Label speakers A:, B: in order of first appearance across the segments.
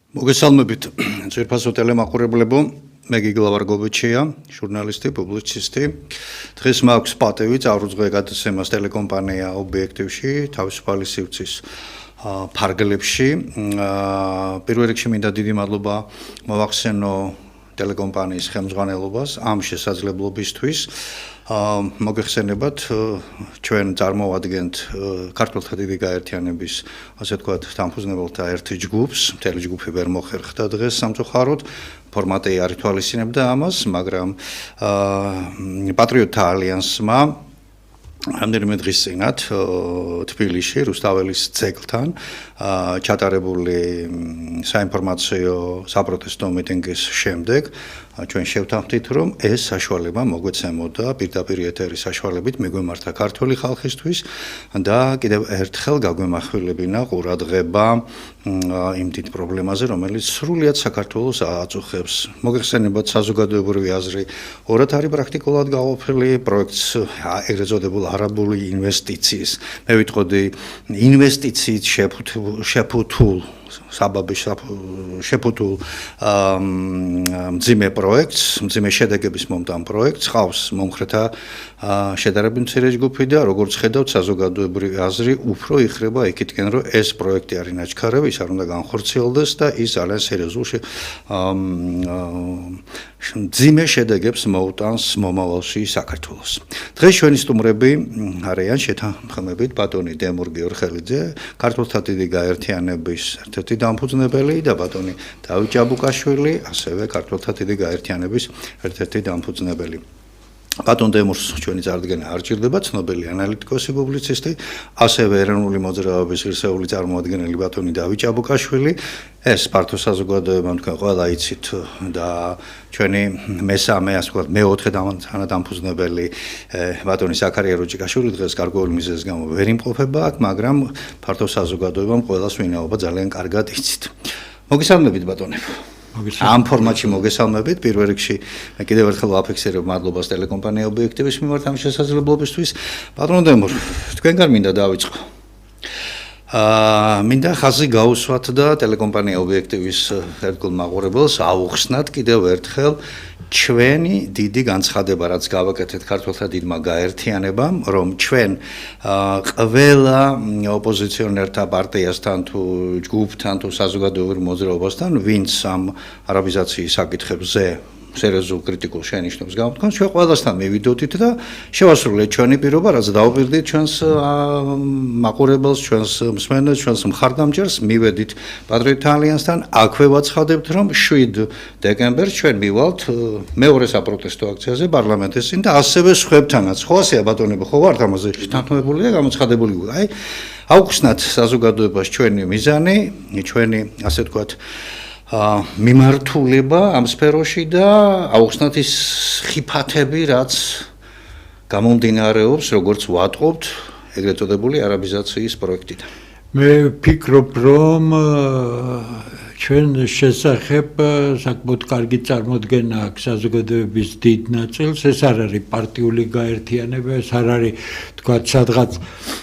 A: მოგესალმებით ძვირფასო ტელემაყურებლებო, მე გიგლა ვარგობიჩია, ჟურნალისტი, პუბლიცისტი. დღეს მაქვს პატივი წარუძღვე გადაცემას ტელეკომპანია ობიექტივში, თავისუფალი სივრცის ფარგლებში. პირველ რიგში მინდა დიდი მადლობა მოვახსენო ტელეკომპანიის ხელმძღვანელობას ამ შესაძლებლობისთვის. მოგეხსენებათ, ჩვენ წარმოვადგენთ ქართველთა დიდი გაერთიანების, ასე ვთქვათ, დამფუძნებელთა ერთ ჯგუფს, მთელი ჯგუფი ვერ მოხერხდა დღეს სამწუხაროდ, ფორმატი არ ითვალისწინებდა ამას, მაგრამ პატრიოტთა ალიანსმა რამდენიმე დღის წინათ თბილისში რუსთაველის ძეგლთან ჩატარებული საინფორმაციო საპროტესტო მიტინგის შემდეგ ჩვენ შევთანხმდით, რომ ეს საშუალება მოგვეცემოდა პირდაპირ ეთერის საშუალებით მიგვემართა ქართული ხალხისთვის და კიდევ ერთხელ გაგვემახვილებინა ყურადღება იმ დიდ პრობლემაზე, რომელიც სრულიად საქართველოს აწუხებს. მოგეხსენებათ საზოგადოებრივი აზრი, ორად არის პრაქტიკულად გაყოფილი პროექტს ეგრეთ წოდებულ არაბული ინვესტიციის. მე ვიტყოდი ინვესტიციით შეფუთულ საბაბის შეფუთულ მძიმე პროექტს, მძიმე შედეგების მომტან პროექტს ხავს მომხრეთა შედარებით მცირე ჯგუფი და როგორც ხედავთ საზოგადოებრივი აზრი უფრო იხრება იქითკენ, რომ ეს პროექტი არის ნაჩქარევი, ის არ უნდა განხორციელდეს და ის ძალიან სერიოზულ მძიმე შედეგებს მოუტანს მომავალში საქართველოს. დღეს ჩვენი სტუმრები არიან შეთანხმებით ბატონი დემურ გიორხელიძე, ქართველთა დიდი გაერთიანების ერთ-ერთი დამფუძნებელი და ბატონი დავით ჭაბუკაშვილი, ასევე ქართველთა დიდი გაერთიანების ერთ-ერთი დამფუძნებელი. ბატონ დემურს ჩვენი წარდგენა არ ჭირდება, ცნობილი ანალიტიკოსი, პუბლიცისტი, ასევე ეროვნული მოძრაობის ღირსეული წარმომადგენელი ბატონი დავით ჭაბუკაშვილი. ეს ფართო საზოგადოებამ თქვენ ყველა იცით და ჩვენი მესამე, ასე ვთქვათ, მეოთხე დამფუძნებელი ბატონი ზაქარია როჭიკაშვილი დღეს გარკვეული მიზეზის გამო ვერ იმყოფება აქ, მაგრამ ფართო საზოგადოებამ ყველას ვინაობა ძალიან კარგად იცით. მოგესალმებით ბატონებო. ამ ფორმატში მოგესალმებით, პირველ რიგში მე კიდევ ერთხელ ვაფიქსირებ მადლობას ტელეკომპანია ობიექტივის მიმართ ამ შესაძლებლობისთვის. ბატონ დემურ, თქვენგან მინდა დავიწყო. მინდა ხაზი გაუსვათ და ტელეკომპანია ობიექტივის ერთგულ მაყურებელს აუხსნათ კიდევ ერთხელ ჩვენი დიდი განცხადება, რაც გავაკეთეთ ქართველთა დიდმა გაერთიანებამ, რომ ჩვენ ყველა ოპოზიციონერთა პარტიასთან თუ ჯგუფთან თუ საზოგადოებრივ მოძრაობასთან, ვინც ამ არაბიზაციის საკითხებზე სერიოზულ კრიტიკულ შენიშვნებს გამოთქვამს, ჩვენ ყველასთან მივიდოდით და შევასრულეთ ჩვენი პირობა, რაც დავუპირდით ჩვენს მაყურებელს, ჩვენს მსმენელს, ჩვენს მხარდამჭერს, მივედით პატრიოტთა ალიანსთან, აქვე ვაცხადებთ, რომ 7 დეკემბერს ჩვენ მივალთ მეორე საპროტესტო აქციაზე პარლამენტის წინ და ასევე სხვებთანაც. ხო ასეა ბატონებო, ხო ვართ ამაზე შეთანხმებული და გამოცხადებული? აი, აუხსნათ საზოგადოებას ჩვენი მიზანი, ჩვენი, ასე ვთქვათ, მიმართულება ამ სფეროში და აუხსნათ ის ხიფათები, რაც გამომდინარეობს, როგორც ვატყობთ ეგრეთ წოდებული არაბიზაციის პროექტიდან.
B: მე ვფიქრობ, რომ ჩვენ შესახებ საკმაოდ კარგი წარმოდგენა აქვს საზოგადოების დიდ ნაწილს. ეს არ არის პარტიული გაერთიანება, ეს არ არის თქვათ სადღაც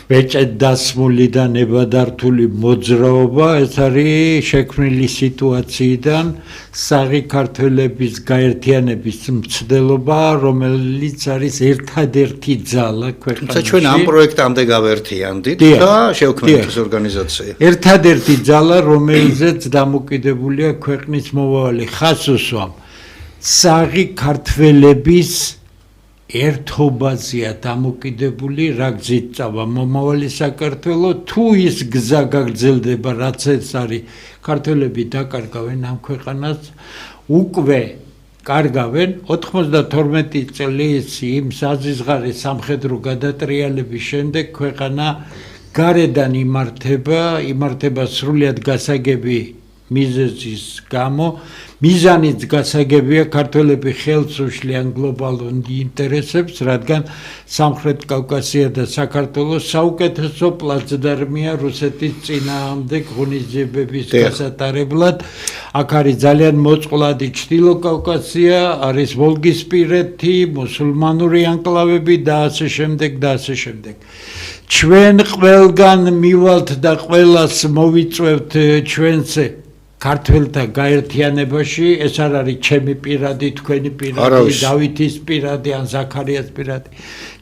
B: ბეჭედ დასმული და ნებადართული მოძრაობა, ეს არის შექმნილი სიტუაციიდან საღი ქართველების გაერთიანების მცდელობა, რომელიც არის ერთადერთი ძალა ქვეყანაში.
A: ჩვენ ამ პროექტამდე გავერთიანდით და შევქმნით ეს ორგანიზაცია.
B: ერთადერთი ძალა, რომელზეც დამოკიდებულია ქვეყნის მომავალი. ხაზს უსვამ საღი ქართველების ერთობაზეა დამოკიდებული, რა გზით წავა მომავალი საქართველო, თუ ის გზა გაგრძელდება, რაც ეს არის, ქართველები დაკარგავენ ამ ქვეყანას, უკვე კარგავენ 92 წლის იმ საზღარის სამხედრო გადატრიალების შემდეგ ქვეყანა გარედან იმართება სრულიად გასაგები მიზეზის გამო, მიზანიც გასაგებია ქართველები ხელს უშლიან გლობალურ ინტერესებს, რადგან სამხრეთ კავკასია და საქართველოს საუკეთესო პლაცდარმია რუსეთის წინააღმდეგ ღონისძიებების გასატარებლად. აქ არის ძალიან მოწყვლადი ჩრდილო კავკასია, არის ვოლგისპირეთი, მუსულმანური ანკლავები და ასე შემდეგ და ასე შემდეგ. ჩვენ ყველგან მივალთ და ყველას მოვიწევთ ჩვენს ქართველთა გაერთიანებაში ეს არ არის ჩემი პირადი, თქვენი პირადი, დავითის პირადი ან ზაქარიას პირადი.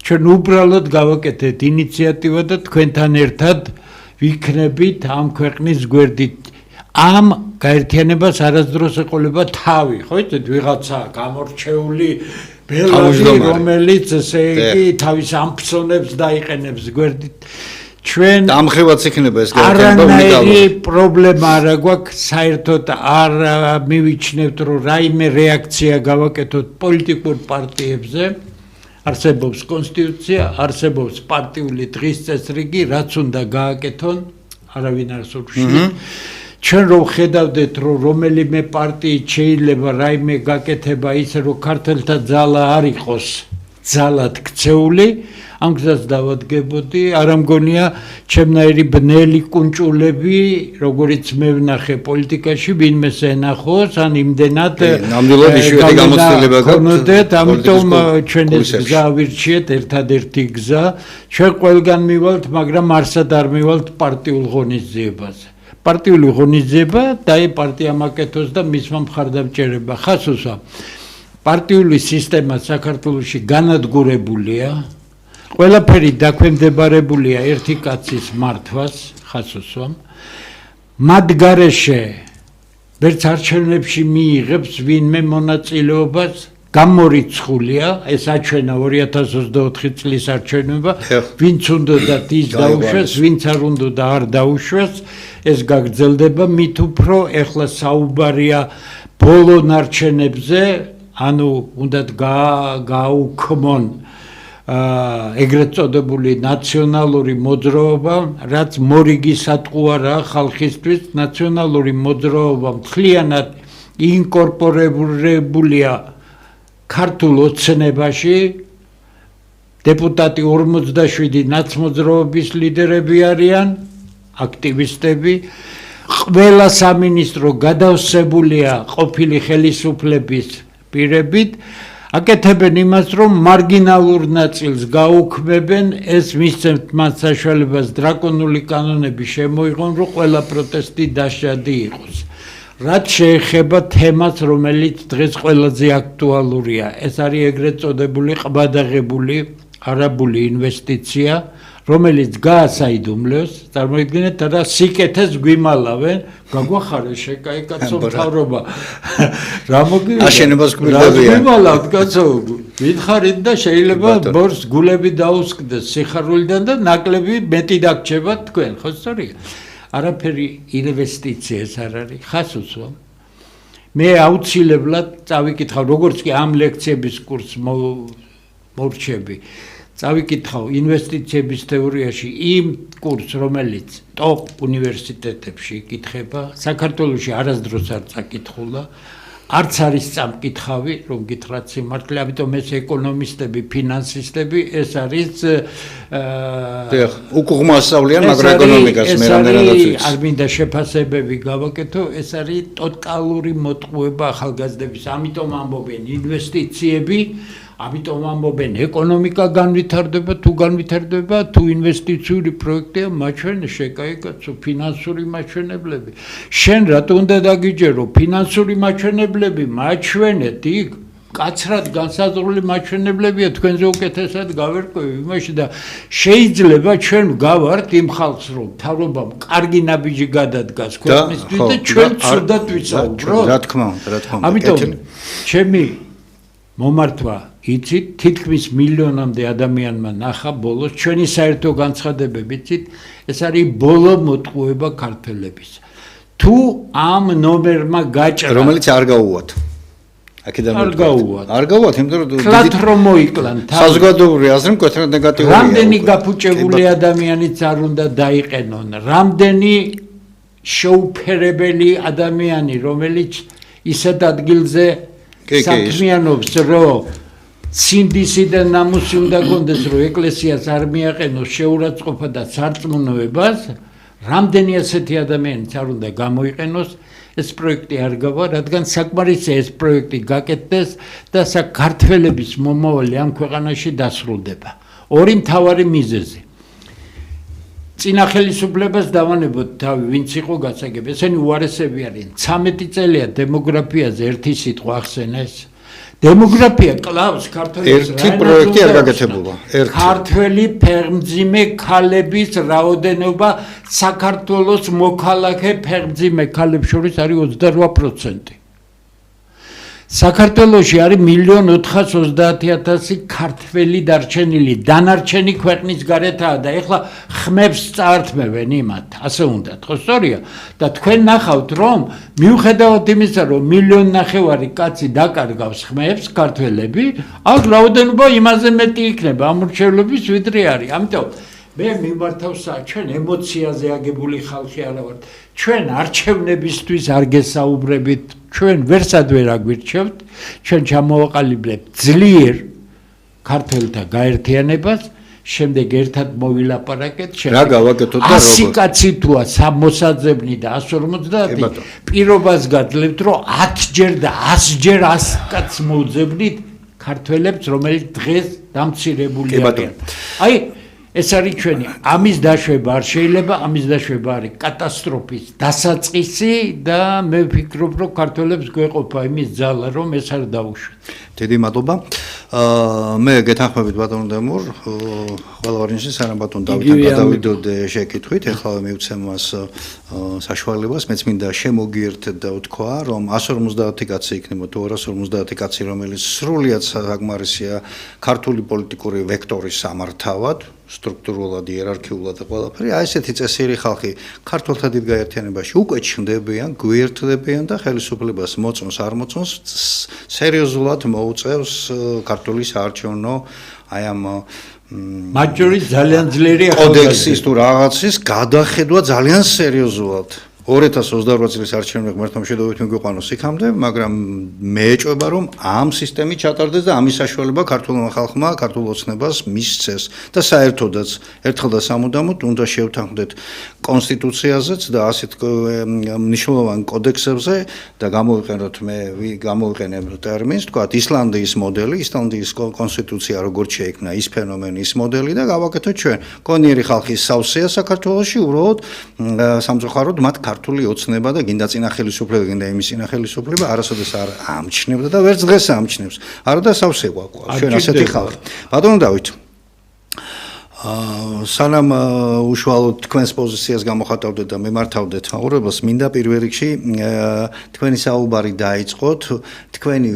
B: ჩვენ უბრალოდ გავაკეთეთ ინიციატივა და თქვენთან ერთად ვიქნებით ამ ქვეყნის გვერდით. ამ გაერთიანებას არასდროს ეყოლება თავი, ხო იცით, ვიღაცა გამორჩეული ბელადი, რომელიც ესე იგი თავის ამფსონებს დაიყენებს გვერდით. ჩვენ
A: ამხევაც იქნება ეს გაერთიანება
B: უნიკალური. არანაირი პრობლემა არ გვაქვს, საერთოდ არ მივიჩნევთ, რომ რაიმე რეაქცია გავაკეთოთ პოლიტიკურ პარტიებზე. არსებობს კონსტიტუცია, არსებობს პარტიული დღის წესრიგი, რაც უნდა გააკეთონ, არავინ არ სურვში. ჩვენ რომ ხედავდეთ, რომ რომელიმე პარტიით შეიძლება რაიმე გაკეთება ისე, რომ ქართველთა ძალა არ იყოს ძალად ქცეული, ამ გზას დავადგებოდი, არ მგონია ჩემნაირი ბნელი კუნჭულები, როგორც მე ვნახე პოლიტიკაში, ვინმეს ენახოს, ან იმდენად
A: ნამდვილად იშვიათი გამოცდილება
B: გქონდეთ, ამიტომ ჩვენ ეს გზა ვირჩიეთ, ერთადერთი გზა, ჩვენ ყველგან მივალთ, მაგრამ არსად არ მივალთ პარტიულ ღონისძიებაზე. პარტიული ღონისძიება და პარტია მაკეთოს და მისმა მხარდამჭერება ხას უსვა. პარტიული სისტემა საქართველოში განადგურებულია. ყველაფერი დაქვემდებარებულია ერთი კაცის მართვას, ხას უსვამ. მათ გარეშე ვერც არჩევნებში მიიღებს ვინმე მონაწილეობას, გამორიცხულია, ეს აჩვენა 2024 წლის არჩევნობა, ვინც უნდა და ის დაუშვეს, ვინც არ უნდა და არ დაუშვეს, ეს გაგრძელდება, მით უფრო ეხლა საუბარია ბოლო ნარჩენებზე, ანუ უნდათ გააუქმონ ეგრეთ წოდებული ნაციონალური მოძრაობა, რაც მორიგი სატყუარაა ხალხისთვის, ნაციონალური მოძრაობა მთლიანად ინკორპორებულია ქართულ ოცნებაში, დეპუტატი 47 ნაცმოძრაობის ლიდერები არიან, აქტივისტები, ყველა სამინისტრო გადავსებულია ყოფილი ხელისუფლების პირებით, აკეთებენ იმას, რომ მარგინალურ ნაწილს გაუქმებენ, ეს მისცემთ მათ საშუალებას დრაკონული კანონები შემოიღონ, რომ ყველა პროტესტი დაშადი იყოს. რაც შეეხება თემას, რომელიც დღეს ყველაზე აქტუალურია, ეს არის ეგრეთ წოდებული ყბადაღებული არაბული ინვესტიცია, რომელიც გაასაიდუმლოს, წარმოიდგინეთ რა სიკეთეს გვიმალავენ, გაგვახარეს შეკაიკაცო მთავრობა. რა
A: აშენებას გვიმალავენ.
B: გვიმალავთ კაცო, ვითხარით და შეიძლება ბორს გულები დაუსკდეს სიხარულიდან და ნაკლები მეტი დაგჭება თქვენ, ხო სწორია? არაფერი ინვესტიციას არ არის, ხას უსვამ. მე აუცილებლად წავიკითხავ, როგორც კი ამ ლექციების კურსს მორჩები, წავიკითხავ ინვესტიციების თეორიაში იმ კურსს, რომელიც ტოპ უნივერსიტეტებში იკითხება, საქართველოში არასდროს არ წაკითხულა, არც არის წამკითხავი, რომ გითხრათ სიმართლე, ამიტომ ეს ეკონომისტები, ფინანსისტები, ეს არის
A: უკუღმა ასწავლიან მაკროეკონომიკას, მე რამდენადაც ვიცი.
B: არ მინდა შეფასებები გავაკეთო, ეს არის ტოტალური მოტყუება ახალგაზრდების, ამიტომ ამბობენ ინვესტიციები, ამიტომ ამბობენ ეკონომიკა განვითარდება, თუ ინვესტიციური პროექტია, მაჩვენე შეკაიკაცო, ფინანსური მაჩვენებლები. შენ რატო უნდა დაგიჯერო, ფინანსური მაჩვენებლები მაჩვენეთ იქ, კაცრად განსაზღვრული მაჩვენებლებია, თქვენზე უკეთესად გავერკვევი იმაში და შეიძლება ჩვენ გავართ იმ ხალხს, რომ მთავრობამ კარგი ნაბიჯი გადადგას ქვეყნისთვის და ჩვენ ცუდად ვისაუბროთ.
A: რა თქმა უნდა.
B: ამიტომ ჩემი მომართვა იცით, თითქმის მილიონამდე ადამიანმა ნახა ბოლოს, ჩვენი საერთო განცხადებები იცით, ეს არის ბოლო მოტყუება ქართველების. თუ ამ ნომერმა გაჭრა,
A: რომელიც არ გაუვათ. აქედან
B: არ გაუვათ,
A: იმიტომ რომ
B: კლათ რომ მოიკლან,
A: საზოგადოებრივი აზრი მკვეთრად ნეგატიურია.
B: რამდენი გაფუჭებული ადამიანიც არ უნდა დაიყენონ, რამდენი შეუფერებელი ადამიანი, რომელიც ისეთ ადგილზე საქმიანობს, რომ სინდისი და ნამუსი უნდა გონდეს, რომ ეკლესიას არ მიაყენოს შეურაცხყოფა და სარწმუნოებას, რამდენი ასეთი ადამიანიც არ უნდა გამოიყენოს, ეს პროექტი არ გავა, რადგან საკმარისია ეს პროექტი გაკეთდეს და საქართველოს მომავალი ამ ქვეყანაში დასრულდება. ორი მთავარი მიზეზი. წინა ხელისუფლებას დავანებოთ თავი, ვინც იყო გასაგები. ესენი უარესები არიან. 13 წელია დემოგრაფიაზე ერთი სიტყვა ახსენეს. დემოგრაფია კლავს ქართველებს.
A: ერთი პროექტი არ გაკეთებულა.
B: ქართველი ფეხმძიმე ქალების რაოდენობა საქართველოს მოქალაქე ფეხმძიმე ქალებს შორის არის 28%. საქართველოში არის 1,430,000 ქართველი დარჩენილი, დანარჩენი ქვეყნის გარეთაა და ეხლა ხმებს წაართმევენ იმათ, ასე უნდათ, ხო სწორია? და თქვენ ნახავთ, რომ მიუხედავად იმისა, რომ 1,5 მილიონი კაცი დაკარგავს ხმებს, ქართველები, აქ რაოდენობა იმაზე მეტი იქნება ამორჩევლობის ვიდრე არის. ამიტომ მე მიმართავ ჩვენ ემოციაზე აგებული ხალხი არა ვართ. ჩვენ არჩევნებისთვის არ გესაუბრებით, ჩვენ ვერსად ვერ აგვირჩევთ, ჩვენ ჩამოვაყალიბებთ ძლიერ ქართველთა გაერთიანებას, შემდეგ ერთად მოვილაპარაკეთ,
A: რა გავაკეთოთ და როგორ?
B: 100 კაცი თუა მოსაძებნი და 150 პირობას გაძლევთ, რომ 10 ჯერ და 100 ჯერ 100 კაცს მოუძებნით ქართველებს, რომელიც დღეს დამცირებული არიან. აი ეს არის ჩვენი ამის დაშვება არ შეიძლება, ამის დაშვება არის კატასტროფის დასაწყისი და მე ვფიქრობ, რომ ქართველებს გვეყოფა იმის ძალა, რომ ეს არ დაუშვათ.
A: დიდი მადლობა. მე გეთანხმებით ბატონ დემურ, ყველავარინში სანამ ბატონ დავითთან გადავიდოდ შეკითხვით, ეხლა მივცემ მას საშუალებას, მეც მინდა შემოგიერთეთ და ვთქვა, რომ 150 კაცი იქნება თუ 250 კაცი, რომელიც სრულიად საკმარისია ქართული პოლიტიკური ვექტორის სამართავად, სტრუქტურულად, იერარქიულად და ყველაფერი, აი ესეთი წესიერი ხალხი ქართულთა დიდ გაერთიანებაში უკვე ჩნდებიან, გვერდდებიან და ხელისუფლებას მოწონს არ მოწონს, სერიოზულად მოუწევს ქართული საარჩევნო აი ამ
B: მაჯორის ძალიან ძლიერი
A: კოდექსის თუ რაღაცის გადახედვა ძალიან სერიოზულად. 2028 წლის არჩევნები ღმერთმა შედოვით მიგვიყვანოს იქამდე, მაგრამ მე ეჭვება, რომ ამ სისტემით ჩატარდეს და ამის საშუალება ქართულმა ხალხმა, ქართულ ოცნებას მისცეს და საერთოდაც ერთხელ და სამუდამოდ უნდა შევთანხმდეთ კონსტიტუციაზეც და ასეთ მნიშვნელოვან კოდექსებზე და გამოვიყენებ ტერმინს, თქვათ ისლანდიის მოდელი, ისლანდიის კონსტიტუცია როგორც შეიქმნა, ის ფენომენი, ის მოდელი და გავაკეთოთ ჩვენ. კონიერი ხალხის სავსეა საქართველოში, უბრალოდ სამწუხაროდ მათ ქართული ოცნება და გინდა წინა ხელისუფლება, გინდა იმის წინა ხელისუფლება არასოდეს არ ამჩნევდა და ვერც დღეს ამჩნევს. არა და სავსე გვაქვს ჩვენ ასეთი ხალხი. ბატონო დავით, სანამ უშუალოდ თქვენს პოზიციას გამოხატავდეთ და მემართავდეთ მაყურებელს, მინდა პირველ რიგში თქვენი საუბარი დაიწყოთ, თქვენი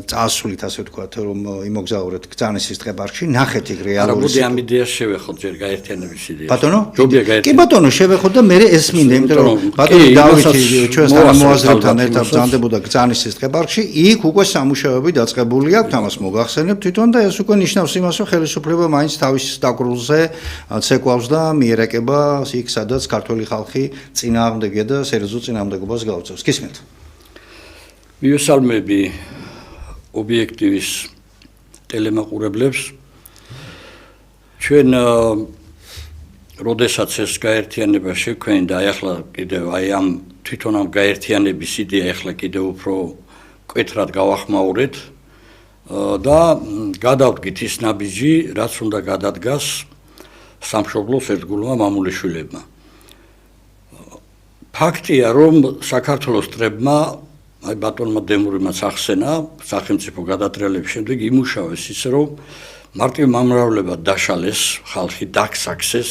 A: წასვლით, ასე ვთქვათ, რომ იმოგზაურეთ გზანისის დღეპარკში, ნახეთ იქ რეალური.
C: მოდი ამ იდეას შევეხოთ ჯერ გაერთიანების იდეას.
A: ბატონო?
C: ჯობია გაერთიანება.
A: კი ბატონო, შევეხოთ და მე ეს მინდა, იმიტომ რომ ბატონო დავითი ჩვენს თანამოაზრებთან ერთად ბრძანდებოდა გზანისის დღეპარკში, იქ უკვე სამუშაოები დაწყებული აქვს, ამას მოგახსენებთ თვითონ და ეს უკვე ნიშნავს იმას, რომ ხელისუფლება მაინც თავის დაკრულზე ცეკვავს და მიერეკება იქ, სადაც ქართველი ხალხი წინააღმდეგია და სერიოზულ წინააღმდეგობას გაუწევს. გისმენთ.
C: მივესალმები ობიექტივის ტელემაყურებლებს. ჩვენ როდესაც ეს გაერთიანება შექმნიდა, ახლა კიდევ აი ამ თვითონ ამ გაერთიანების იდეა ახლა კიდევ უფრო მკვეთრად გავახმაურეთ და გადავდგით ის ნაბიჯი, რაც უნდა გადადგას სამშობლოს ერთგულმა მამულიშვილებმა. ფაქტია, რომ საქართველოს წრებმა, აი ბატონმა დემურიმაც ახსენა, სახელმწიფო გადატრიალების შემდეგ იმუშავეს ისე, რომ მარტივ მომრავლებად დაშალეს ხალხი, დაგსაქსეს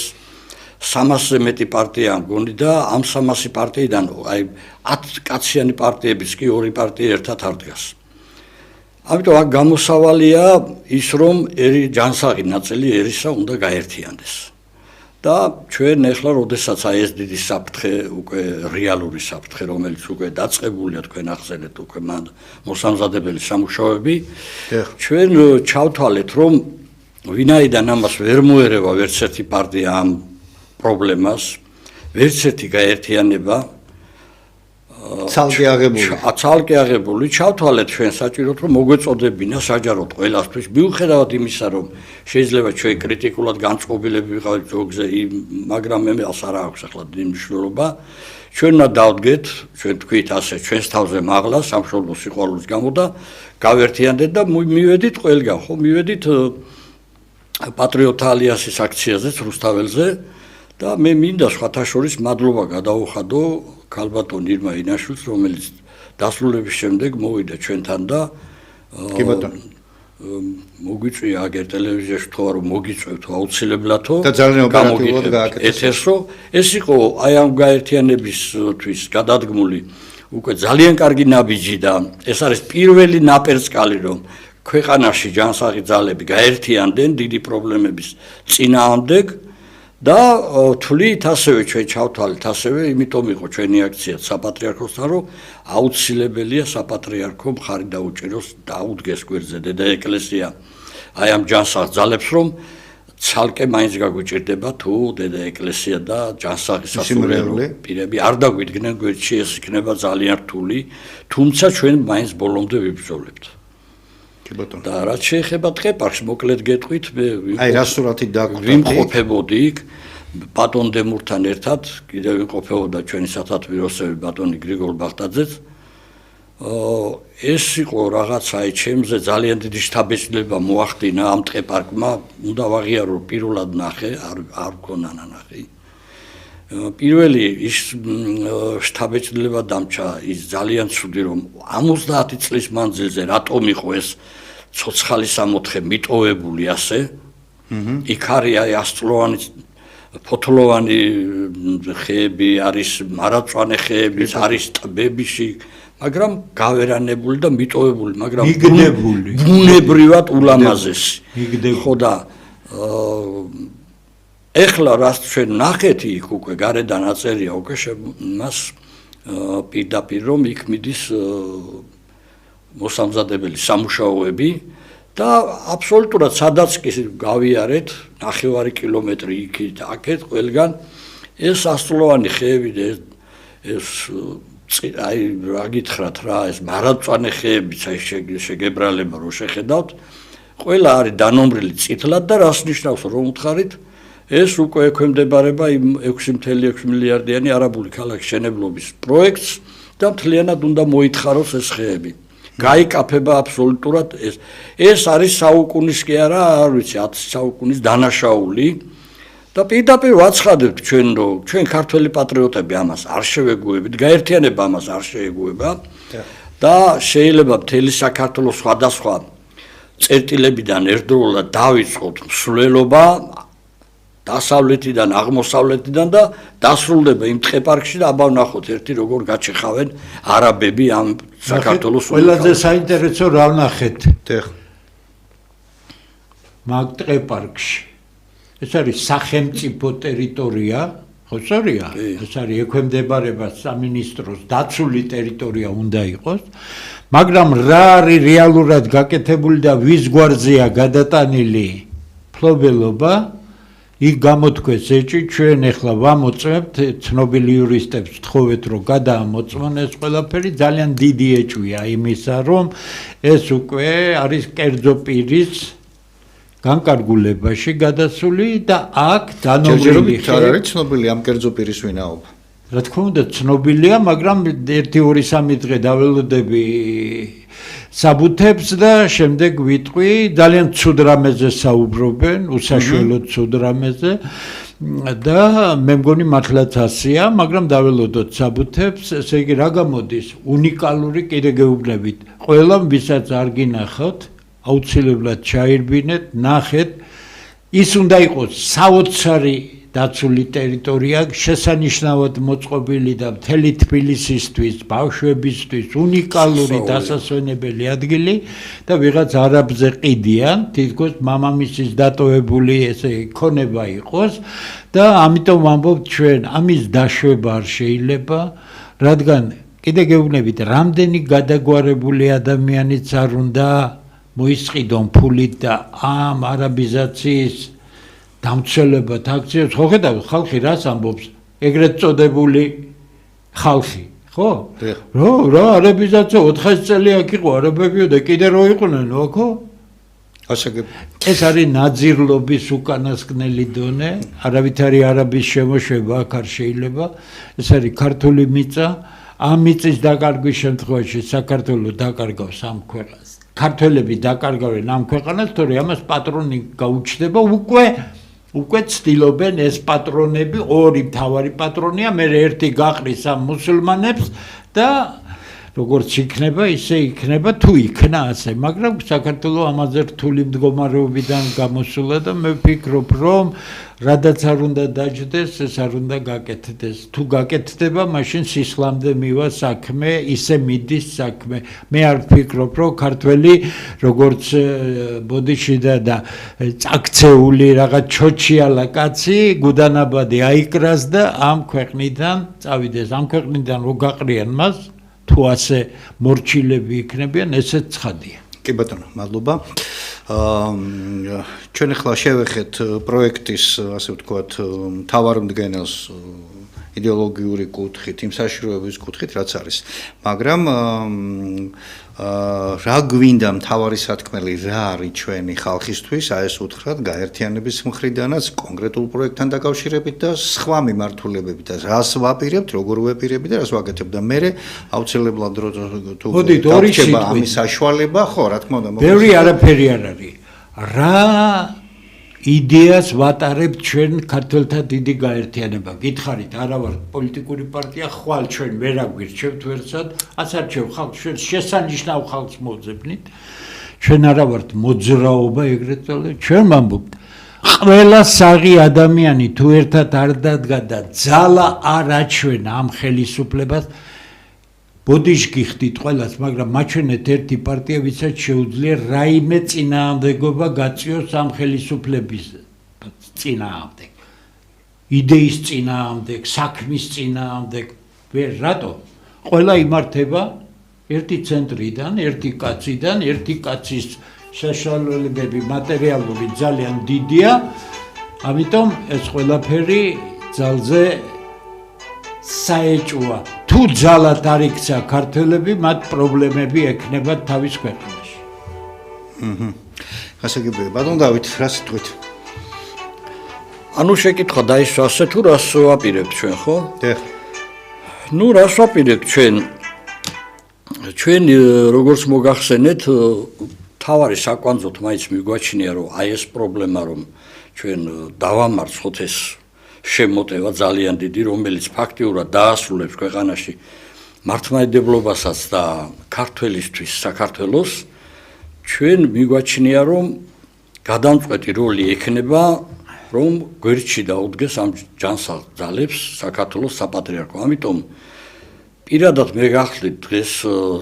C: 300-ზე მეტი პარტია მგონი და ამ 300 პარტიიდან აი 10 კაციანი პარტიებიც კი 2 პარტია ერთად არ დგას. ამიტომ აქ გამოსავალია ის, რომ ჯანსაღი ნაწილი ერისა უნდა გაერთიანდეს. და ჩვენ ახლა როდესაც აი ეს დიდი საფრთხე, უკვე რეალური საფრთხე, რომელიც უკვე დაწყებულია, თქვენ ახსენეთ უკვე მოსამზადებელი სამუშაოები, ჩვენ ჩავთვალეთ, რომ ვინაიდან ამას ვერ მოერევა ვერც ერთი პარტია ამ პრობლემას, ვერც ერთი გაერთიანება ცალკე აღებული, ჩავთვალეთ ჩვენ საჭიროდ, რომ მოგვეწოდებინა საჯაროდ ყველასთვის, მიუხედავად იმისა, რომ შეიძლება ჩვენ კრიტიკულად განწყობილები ვიყავით ზოგზე, მაგრამ მე მას არ აქვს ახლა დიდი მნიშვნელობა. ჩვენ უნდა დავდგეთ, ჩვენ თქვით ასე, ჩვენს თავზე მაღლა სამშობლოს სიყვარულის გამო და გავერთიანდეთ და მივედით ყველგან, ხო, მივედით პატრიოტთა ალიანსის აქციაზეც რუსთაველზე და მე მინდა სხვათა შორის მადლობა გადაუხადო ქალბატონ ირმა ინაშვილს, რომელიც დასრულების შემდეგ მოვიდა ჩვენთან და
A: კი ბატონო
C: მოგვიწვია აგერ ტელევიზიაში თქვა რომ მოგიწევთ აუცილებლადო
A: და ძალიან ოპერატიულად გააკეთეს
C: ეთერს რომ ეს იყო აი ამ გაერთიანებისთვის გადადგმული უკვე ძალიან კარგი ნაბიჯი და ეს არის პირველი ნაპერწკალი რომ ქვეყანაში ჯანსაღი ძალები გაერთიანდნენ დიდი პრობლემების წინააღმდეგ და თვლით ასევე ჩვენ ჩავთვალეთ ასევე იმიტომ იყო ჩვენი აქცია საპატრიარქოსთან რომ აუცილებელია საპატრიარქო მხარი დაუჭიროს დაუდგეს გვერდზე დედა ეკლესია აი ამ ჯანსაღ ძალებს რომ ცალკე მაინც გაგვიჭირდება თუ დედა ეკლესია და ჯანსაღი სასულიერო პირები არ დაგვიდგნენ გვერდში ეს იქნება ძალიან რთული თუმცა ჩვენ მაინც ბოლომდე ვიბრძოლებთ და რაც შეეხება ტყეპარკს მოკლედ გეტყვით მე
A: აი რა სურათი
C: ვიმყოფებოდი იქ ბატონ დემურთან ერთად კიდევ ვიმყოფებოდა ჩვენი სათათბიროსები ბატონი გრიგოლ ბახტაძეც ეს იყო რაღაცა აი ჩემზე ძალიან დიდი შთაბეჭდილება მოახდინა ამ ტყეპარკმა უნდა ვაღიარო პირველად ნახე არ მქონა ნანახი პირველი ის შთაბეჭდილება დამჭა ის ძალიან ცუდი რომ 50 წლის მანძილზე რატომ იყო ეს ცოცხალი სამოთხე მიტოვებული ასე იქ არის აი ასწლოვანი ფოთლოვანი ხეები არის მარაწვანე ხეები არის ტბებიში მაგრამ გავერანებული და მიტოვებული მაგრამ
B: მიგდებული
C: ბუნებრივად ულამაზესი ხო და ეხლა რაც ჩვენ ნახეთ იქ უკვე გარედან აწერია უკვე მას პირდაპირ რომ იქ მიდის მოსამზადებელი სამუშაოები და აბსოლუტურად სადაც კი გავიარეთ 9 კილომეტრი იქით აქეთ ყველგან ეს ასწლოვანი ხეები და ეს აი რა გითხრათ რა ეს მარაწვანე ხეებიც აი შეგებრალება რომ შეხედავთ ყველა არის დანომრილი წითლად და რას ნიშნავს რომ უთხარით ეს უკვე ექვემდებარება იმ 6.6 მილიარდიანი არაბული ქალაქის შენებლობის პროექტს და მთლიანად უნდა მოითხაროს ეს ხეები. გაიკაფება აბსოლუტურად ეს არის საუკუნის კი არა, არ ვიცი, 10 საუკუნის დანაშაული და პირდაპირ ვაცხადებთ ჩვენ რომ ჩვენ ქართველი პატრიოტები ამას არ შევეგუებით, გაერთიანება ამას არ შეეგუება და შეიძლება მთელი საქართველოს სხვადასხვა წერტილებიდან ერთდროულად დავიწყოთ მსვლელობა დასავლეთიდან, აღმოსავლეთიდან და დასრულდება იმ ტყეპარკში და აბა ვნახოთ ერთი როგორ გაჩეხავენ არაბები ამ საქართველოს
B: ყველაზე საინტერესო რა ვნახეთ
A: დიახ
B: მაგ ტყეპარკში ეს არის სახელმწიფო ტერიტორია ხო სწორია ეს არის ექვემდებარება სამინისტროს დაცული ტერიტორია უნდა იყოს მაგრამ რა არის რეალურად გაკეთებული და ვის გვარზეა გადატანილი ფლობელობა იქ გამოთქვეს ეჭი ჩვენ ახლა ვამოწმებთ ცნობილი იურისტებს ვთხოვეთ რომ გადაამოწმონ ეს ყველაფერი ძალიან დიდი ეჭვია იმისა რომ ეს უკვე არის კერძო პირის განკარგულებაში გადასული და აქ დანომრილი
A: არ არის ცნობილი ამ კერძო პირის ვინაობა
B: რა თქმა უნდა ცნობილია მაგრამ 1-2-3 დღე დაველოდები საბუთებს და შემდეგ ვიტყვი ძალიან ცუდ რამეზე საუბრობენ უსაშველოდ ცუდ რამეზე და მე მგონი მართლაც ასეა მაგრამ დაველოდოთ საბუთებს ესე იგი რა გამოდის უნიკალური კიდე გეუბნებით ყველა ვისაც არ გინახოთ აუცილებლად ჩაირბინეთ ნახეთ ის უნდა იყოს საოცარი დაცული ტერიტორია შესანიშნავად მოწყობილი და მთელი თბილისისთვის, ბავშვებისთვის უნიკალური დასასვენებელი ადგილი და ვიღაც არაბზე ყიდიან, თითქოს მამამისის დატოვებული ესე ქონება იყოს და ამიტომ ვამბობთ ჩვენ ამის დაშვება არ შეიძლება, რადგან კიდე გეუბნებით, რამდენი გადაგვარებული ადამიანიც არ უნდა მოისყიდონ ფულით და ამ არაბიზაციის დამცველებად აქციებს ხო ხედავთ ხალხი რას ამბობს ეგრეთ წოდებული ხალხი ხო რა არაბიზაცია 400 წელი აქ იყო არაბებიო და კიდე რო იყვნენ ხო
A: ასაგებ
B: ეს არის ნაძირლობის უკანასკნელი დონე არავითარი არაბის შემოშვება აქ არ შეიძლება ეს არის ქართული მიწა ამ მიწის დაკარგვის შემთხვევაში საქართველოს დაკარგავს ამ ქვეყანას ქართველები დაკარგავენ ამ ქვეყანას, თორე ამას პატრონი გაუჩნდება, უკვე ცდილობენ ეს პატრონები, ორი მთავარი პატრონია, მე ერთი გაყრის ამ მუსულმანებს და როგორც იქნება, ისე იქნება, თუ იქნა ასე, მაგრამ საქართველოს ამაზე რთული მდგომარეობიდან გამოსულა და მე ვფიქრობ, რომ რადაც არ უნდა დაждდეს, ეს არ უნდა გაკეთდეს. თუ გაკეთდება, მაშინ სისხლამდე მივა საქმე, ისე მიდის საქმე. მე არ ვფიქრობ, რომ ქართველი როგორც ბოდიში და წაქცეული რაღაც ჩოჩიალა კაცი გუდანაბადი აიკრას და ამ ქვეყნიდან წავიდეს. ამ ქვეყნიდან რო გაყრიან მას თუ ასე მორჩილები იქნებიან, ესეც ცხადია.
A: კი ბატონო, მადლობა. ჩვენ ახლა შევეხეთ პროექტის, ასე ვთქვათ, მთავარ მდგენელს იდეოლოგიური კუთხით, იმ საშიშროების კუთხით, რაც არის. მაგრამ რა გვინდა მთავარი სათქმელი, რა არის ჩვენი ხალხისთვის, აი ეს უთხრათ გაერთიანების მხრიდანაც, კონკრეტულ პროექტთან დაკავშირებით და სხვა მიმართულებებით და რას ვაპირებთ, როგორ ვაპირებთ და რას ვაკეთებთ და მე აუცილებლად თუ
B: გაგჩება
A: ამის საშუალება, ხო, რა თქმა უნდა.
B: ბევრი არაფერი არ არის. რა იდეას ვატარებთ ჩვენ ქართველთა დიდი გაერთიანება. გითხარით, არა ვარ პოლიტიკური პარტია, ხვალ ჩვენ ვერ აგვირჩევთ ვერცად, აცარჩევ ხალხს, ჩვენ შესანიშნავ ხალხს მოვძებნით. ჩვენ არა ვართ მოძრაობა ეგრეთ წოდებული, ჩვენ ვამბობთ, ყველა საღი ადამიანი თუ ერთად არ დადგა და ძალა არ აჩვენა ამ ხელისუფლებას, ბოდიშ გიხდით ყველას, მაგრამ მაჩვენეთ ერთი პარტია, ვისაც შეუძლია რაიმე წინააღმდეგობა გაწიოს ამ ხელისუფლების წინააღმდეგ. იდეის წინააღმდეგ, საქმის წინააღმდეგ. ვერ რატო? ყველა იმართება ერთი ცენტრიდან, ერთი კაციდან, ერთი კაცის საშუალებები მატერიალური ძალიან დიდია, ამიტომ ეს ყველაფერი ძალზე საეჭვია. თუ ძალად არ იქცა ქართველები, მათ პრობლემები ექნებათ თავის ქვეყანაში.
A: ასე კი ბატონ დავით, რა სიტყვით?
C: ანუ შეკითხვა დაისვა ასე თუ რას ვაპირებთ ჩვენ, ხო?
A: დიახ.
C: ნუ რას ვაპირებთ ჩვენ? ჩვენ როგორც მოგახსენეთ, თავარი საკვანძოთ მაინც მიგვაჩნია, რომ აი ეს პრობლემა, რომ ჩვენ დავამარცხოთ ეს შემოტევა ძალიან დიდი, რომელიც ფაქტიურად დაასრულებს ქვეყანაში მართლმადიდებლობასაც და ქართველისთვის, საქართველოს, ჩვენ მიგვაჩნია, რომ გადამწყვეტი როლი ექნება, რომ გვერდში დაუდგეს ამ ჯანსაღ ძალებს საქართველოს საპატრიარქო. ამიტომ პირადად მე გახლით დღეს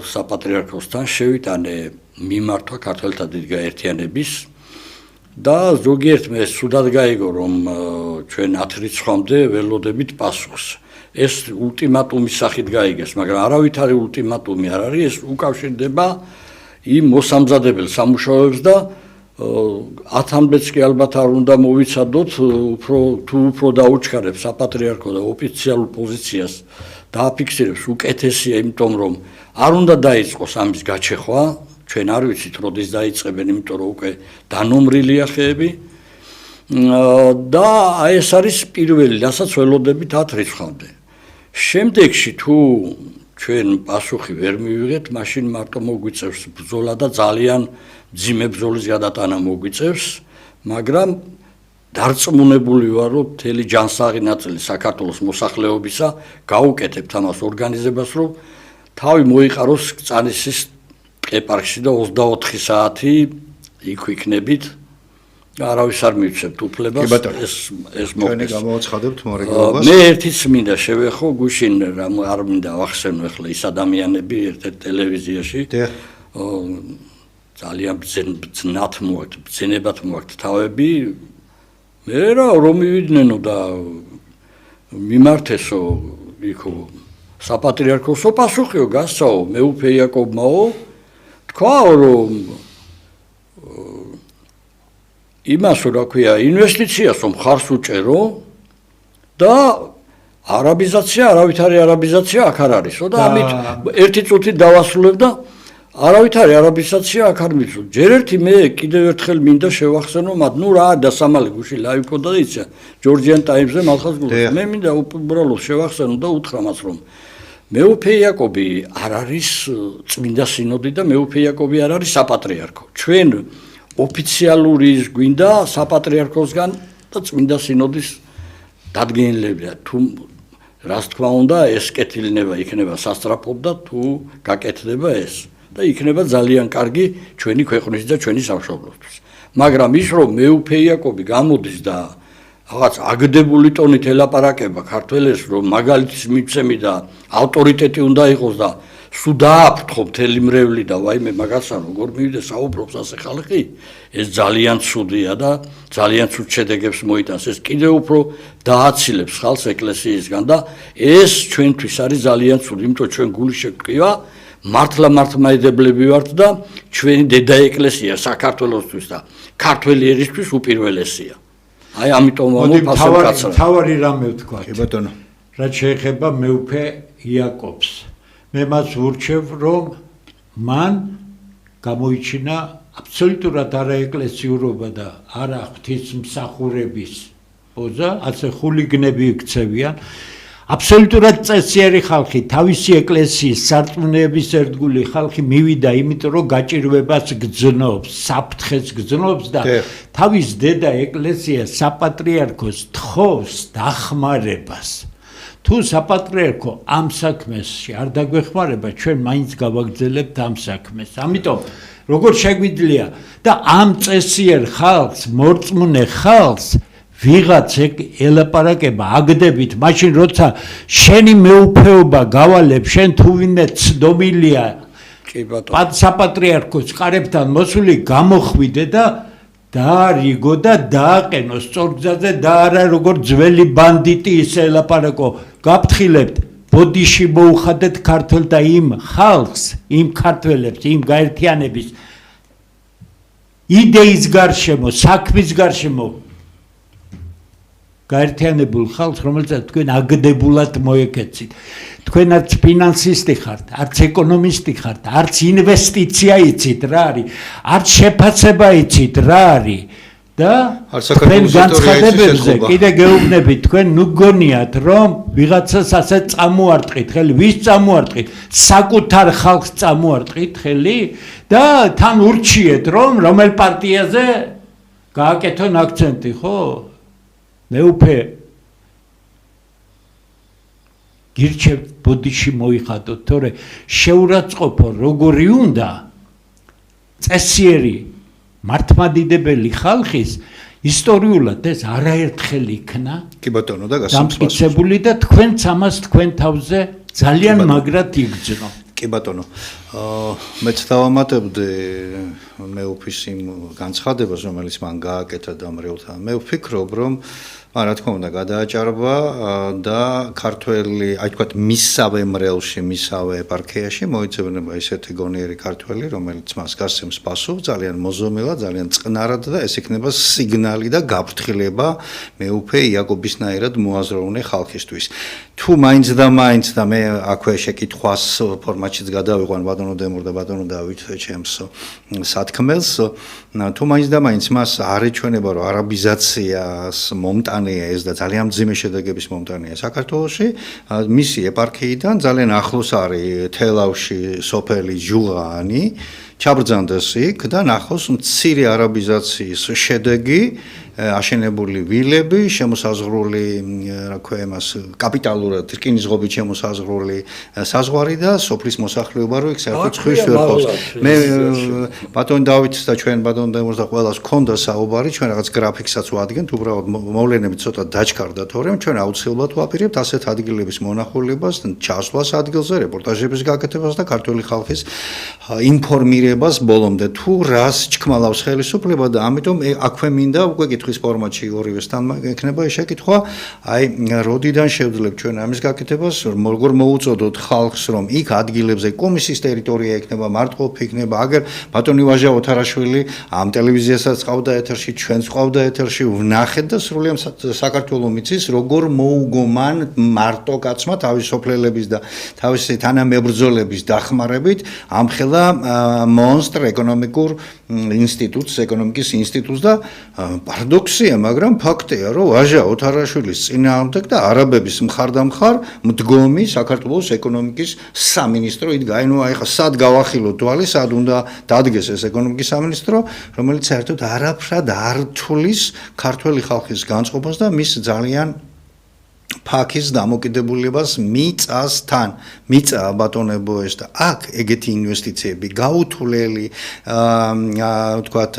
C: საპატრიარქოსთან შევიტანე მიმართვა ქართველთა დიდი გაერთიანების და ზოგიერთ მე სუდად გაიგო, რომ ჩვენ 10 რიცხვამდე ველოდებით პასუხს. ეს ულტიმატუმის სახით გაიგეს, მაგრამ არავითარი ულტიმატუმი არ არის, ეს უკავშირდება იმ მოსამზადებელ სამუშაოებს და 10-მდეც კი ალბათ არ უნდა მოვიცადოთ, თუ უფრო დაუჩქარებს საპატრიარქო და ოფიციალურ პოზიციას დააფიქსირებს უკეთესია, იმიტომ რომ არ უნდა დაიწყოს ამის გაჩეხვა. ჩვენ არ ვიცით, როდის დაიწყებენ, იმიტომ რომ უკვე დანომრილია ხეები და აი ეს არის პირველი, რასაც ველოდებით 10 რიცხვამდე. შემდეგში თუ ჩვენ პასუხი ვერ მივიღეთ, მაშინ მარტო მოგვიწევს ბრძოლა და ძალიან მძიმე ბრძოლის გადატანა მოგვიწევს, მაგრამ დარწმუნებული ვარ, რომ მთელი ჯანსაღი ნაწილი საქართველოს მოსახლეობისა გაუკეთებთ ამას ორგანიზებას, რომ თავი მოიყაროს კწანისის ეპარქში და 24 საათი იქ ვიქნებით. არავის არ მივცემთ უფლებას ეს მოგდეს.
A: ჩვენი გამოაცხადებთ მორეგულობას.
C: მე ერთიც მინდა შევეხო, გუშინ არ მინდა ვახსენო ახლა ის ადამიანები ერთ-ერთ ტელევიზიაში. ძალიან ბძენებად მოაქვთ თავები. მე რომ მივიდნენ და მიმართესო იქო საპატრიარქოსო პასუხიო გასცაო მეუფე იაკობმაო თქვა რომ იმას რა ქვია ინვესტიციას მხარს უჭერო და არაბიზაცია არავითარი არაბიზაცია აქ არ არისო და ამით ერთი წუთით დავასრულებ და არავითარი არაბიზაცია აქ არ მიწო. ჯერ ერთი მე კიდევ ერთხელ მინდა შევახსენო მათ, ნუ რა დასამალი გუში ლაივ ქონდა და იცი ჯორჯიან ტაიმზე მალხას გულს. მე მინდა უბრალოდ შევახსენო და უთხრა მას რომ მეუფე იაკობი არ არის წმინდა სინოდი და მეუფე იაკობი არ არის საპატრიარქო. ჩვენ ოფიციალური ის გვინდა საპატრიარქოსგან და წმინდა სინოდის დადგენილებია. თუ რას თქმა უნდა ეს კეთილნება იქნება სასწრაფოდ და თუ გაკეთდება ეს და იქნება ძალიან კარგი ჩვენი ქვეყნის და ჩვენი სამშობლოსთვის. მაგრამ ის რომ მეუფე იაკობი გამოდის და რაღაც აგდებული ტონით ელაპარაკება ქართველებს რომ მაგალითის მიცემი და ავტორიტეტი უნდა იყოს და სულ დააფრთხო მთელი მრევლი და ვაიმე მაგასთან როგორ მივიდეს საუბრობს ასე ხალხი ეს ძალიან ცუდია და ძალიან ცუდ შედეგებს მოიტანს ეს კიდევ უფრო დააცილებს ხალხს ეკლესიისგან და ეს ჩვენთვის არის ძალიან ცუდი იმიტომ ჩვენ გული შეგტყივა მართლა მართლმადიდებლები ვართ და ჩვენი დედა εκლესია საქართველოსთვის და ქართველი ერისთვის უპირველესია აი ამიტომ ვამოფასებ
B: თავარი რამე ვთქვა.
A: კი ბატონო.
B: რაც შეეხება მეუფე იაკობს. მე მას ვურჩევ რომ მან გამოიჩინა აბსოლუტურად არაეკლესიურობა და არა ღვთისმსახურების პოზა, ასე ხულიგნები იქცევიან. აბსოლუტურად წესიერი ხალხი, თავისი ეკლესიის სარწმუნოების ერთგული ხალხი მივიდა, იმიტომ რომ გაჭირვებას გძნობს, საფრთხეს გძნობს და თავის დედა ეკლესიას საპატრიარქოს თხოვს დახმარებას. თუ საპატრიარქო ამ საქმეში არ დაგვეხმარება, ჩვენ მაინც გავაგრძელებთ ამ საქმეს. ამიტომ როგორ შეგვიძლია და ამ წესიერ ხალხს, მორწმუნე ხალხს ვიღაც ელაპარაკება აგდებით, მაშინ როცა შენი მეუფეობა გავალებ, შენ თუ ვინმე ცდომილია საპატრიარქოს ყარებთან მოსული გამოხვიდე და დაარიგო და დააყენო სწორგზაზე და არა როგორც ძველი ბანდიტი ისე ელაპარაკო. გაფრთხილებთ, ბოდიში მოუხადეთ ქართველთა იმ ხალხს, იმ ქართველებს, იმ გაერთიანების იდეის გარშემო, საქმის გარშემო გაერთიანებულ ხალხს, რომელსაც თქვენ აგდებულად მოეკეცით. თქვენ არც ფინანსისტი ხართ, არც ეკონომისტი ხართ, არც ინვესტიცია იცით რა არის, არც შეფასება იცით რა არის და თქვენ განცხადებებზე კიდე გეუბნებით, თქვენ ნუ გგონიათ რომ ვიღაცას ასე წამოარტყით ხელი, ვის წამოარტყით? საკუთარ ხალხს წამოარტყით ხელი და თან ურჩიეთ რომ რომელ პარტიაზე გააკეთონ აქცენტი, ხო? მეუფე გირჩევთ ბოდიში მოიხადოთ, თორე შეურაცხყოფო როგორი უნდა წესიერი მართლმადიდებელი ხალხის ისტორიულად ეს არაერთხელ იქნა
A: კი ბატონო და გასამწვავი
B: დამტკიცებული და თქვენც ამას თქვენ თავზე ძალიან მაგრად იგრძნო.
A: კი ბატონო, მეც დავამატებდი მეუფის იმ განცხადებას, რომელიც მან გააკეთა და მრევლთან. მე ვფიქრობ, რომ რა თქმა უნდა გადააჭარბა და ქართველი, აი თქვათ მისავე მრევლში, მისავე ეპარქიაში მოიცემება ესეთი გონიერი ქართველი, რომელიც მას გასცემს პასუხს ძალიან მოზომილად, ძალიან წყნარად და ეს იქნება სიგნალი და გაფრთხილება მეუფე იაკობისნაირად მოაზროვნე ხალხისთვის. თუ მაინც და მე აქვე შეკითხვას ფორმატშიც გადავიყვან ბატონო დემურ და ბატონო დავით ჩემს სათქმელს, თუ მაინც მას არ ეჩვენება რომ არაბიზაციას მომტანია ეს და ძალიან მძიმე შედეგების მომტანია საქართველოში, მისი ეპარქიიდან ძალიან ახლოს არის თელავში სოფელი ჯუღანი, ჩაბრძანდეს იქ და ნახოს მცირე არაბიზაციის შედეგი, აშენებული ვილები, შემოსაზღვრული, რა ქვია იმას, კაპიტალურად რკინისღობით შემოსაზღვრული საზღვარი და სოფლის მოსახლეობა რო იქ საერთოდ ხვის ვერ ყოფს. მე ბატონ დავითს და ჩვენ ბატონ დემურს და ყველას ქონდა საუბარი, ჩვენ რაღაც გრაფიკსაც ვადგენთ, უბრალოდ მოვლენები ცოტა დაჩქარდა, თორემ ჩვენ აუცილებლად ვაპირებთ ასეთ ადგილების მონახულებას, ჩასვლას ადგილზე, რეპორტაჟების გაკეთებას და ქართული ხალხის ინფორმირებას ბოლომდე თუ რას ჩქმალავს ხელისუფლება და ამიტომ აქვე მინდა უკვე კითხვის ფორმატში ორივესთან ექნება ეს შეკითხვა, აი როდიდან შევძლებთ ჩვენ ამის გაკეთებას, როგორ მოუწოდოთ ხალხს, რომ იქ ადგილებზე კომისიის ტერიტორია ექნება, მარტყოფი იქნება, აგერ ბატონი ვაჟა ოთარაშვილი ამ ტელევიზიასაც ყავდა ეთერში, ჩვენც ყავდა ეთერში, ვნახეთ და სრულიად საქართველოს მიცის, როგორ მოუგო მან მარტო კაცმა თავის სოფლელების და თავისი თანამებრძოლების დახმარებით ამხელა მონსტრ ეკონომიკურ ინსტიტუტს, ეკონომიკის ინსტიტუტს და პარადოქსია, მაგრამ ფაქტია, რომ ვაჟა ოთარაშვილის წინააღმდეგ და არაბების მხარდამხარ მდგომი საქართველოს ეკონომიკის სამინისტრო იდგა. აი ნუ ახლა სად გავახილოთ თვალი, სად უნდა დადგეს ეს ეკონომიკის სამინისტრო, რომელიც საერთოდ არაფრად არ თulis ქართველი ხალხის განწყობას და მის ძალიან ფაქის დამოკიდებულებას მიწასთან. მიწა ბატონებო ეს და აქ ეგეთი ინვესტიციები გაუთვლელი, თქვათ,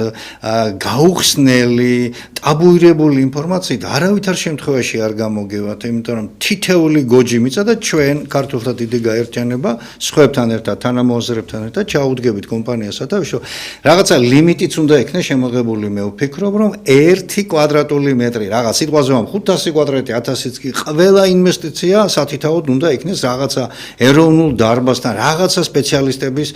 A: გაუხსნელი, ტაბუირებული ინფორმაციით არავითარ შემთხვევაში არ გამოგევათ, იმიტომ რომ თითეული გოჯი მიწა და ჩვენ ქართულთა დიდი გაერთიანება სხვებთან ერთად, თანამოაზრებთან ერთად ჩაუდგებით კომპანიასა და ვიშო რაღაცა ლიმიტიც უნდა ექნეს შემოღებული. მე ვფიქრობ, რომ 1 კვადრატული მეტრი, რაღაც სიტყვაზე ვამ 500 კვადრატი, 1000-იც კი ყველა ინვესტიცია სათითაოდ უნდა იქნეს რაღაცა ეროვნულ დარბაზთან, რაღაცა სპეციალისტების,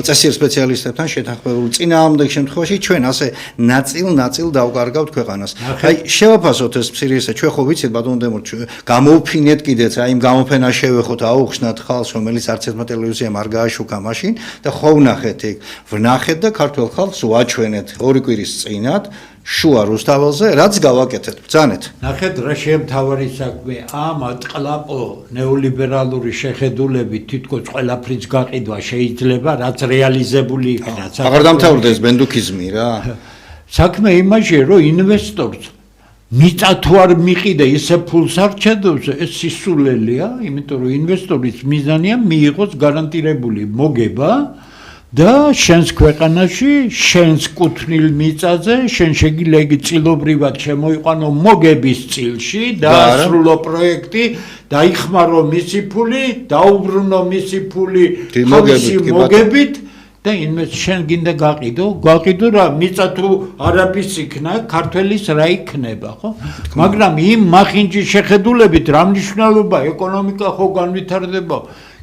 A: წესიერ სპეციალისტებთან შეთანხმებული. წინააღმდეგ შემთხვევაში ჩვენ ასე ნაწილ დავკარგავთ ქვეყანას. აი შევაფასოთ ეს მცირე ჩვენ ხო ვიცით ბატონო დემურ გამოვფინეთ კიდეც, აი იმ გამოფენას შევეხოთ, აუხსნათ ხალხს, რომელიც არც ერთმა ტელევიზიამ არ გააშუქა მაშინ და ხო ვნახეთ იქ. ვნახეთ და ქართულ ხალხს ვაჩვენეთ 2 კვირის წინათ. შუა რუსთაველზე რაც გავაკეთეთ. ბრძანეთ.
B: ნახეთ რა შემთავარი საქმე ამ ატყლაპო ნეოლიბერალური შეხედულებით თითქოს ყველაფრის გაყიდვა შეიძლება რაც რეალიზებული იქნა.
A: აღარ დამთავრდა ეს ბენდუქიზმი რა.
B: საქმე იმაშია რომ ინვესტორს მიწა თუ არ მიყიდა ისე ფულს არ ჩადოს ეს სისულელია, იმიტომ რომ ინვესტორის მიზანია მიიღოს გარანტირებული მოგება და შენს ქვეყანაში, შენს კუთვნილ მიწაზე, შენ შეგიძლია იგი წილობრივად შემოიყვანო მოგების წილში, დაასრულო პროექტი, დაიხმარო მისი ფული, დაუბრუნო მისი ფული თავისი მოგებით და შენ გინდა გაყიდო რა მიწა თუ არაფის იქნა, ქართველის რა იქნება, ხო? მაგრამ იმ მახინჯის შეხედულებით რა მნიშვნელობა ეკონომიკა ხო განვითარდება?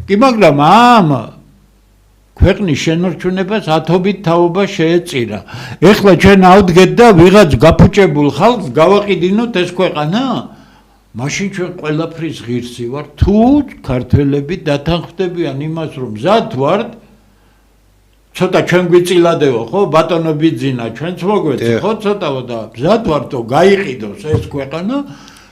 B: კი, მაგრამ ამ ქვეყნის შენარჩუნებას ათობით თაობა შეეწირა. ეხლა ჩვენ ავდგეთ და ვიღაც გაფუჭებულ ხალხს გავაყიდინოთ ეს ქვეყანა? მაშინ ჩვენ ყველაფრის ღირსი ვარ, თუ ქართველები დათანხმდებიან იმას, რომ მზად ვართ, ცოტა ჩვენ გვიწილადეო, ხო? ბატონო ბიძინა, ჩვენც მოგვეცი, ხო? ცოტაო და მზად ვართ, რომ გაიყიდოს ეს ქვეყანა.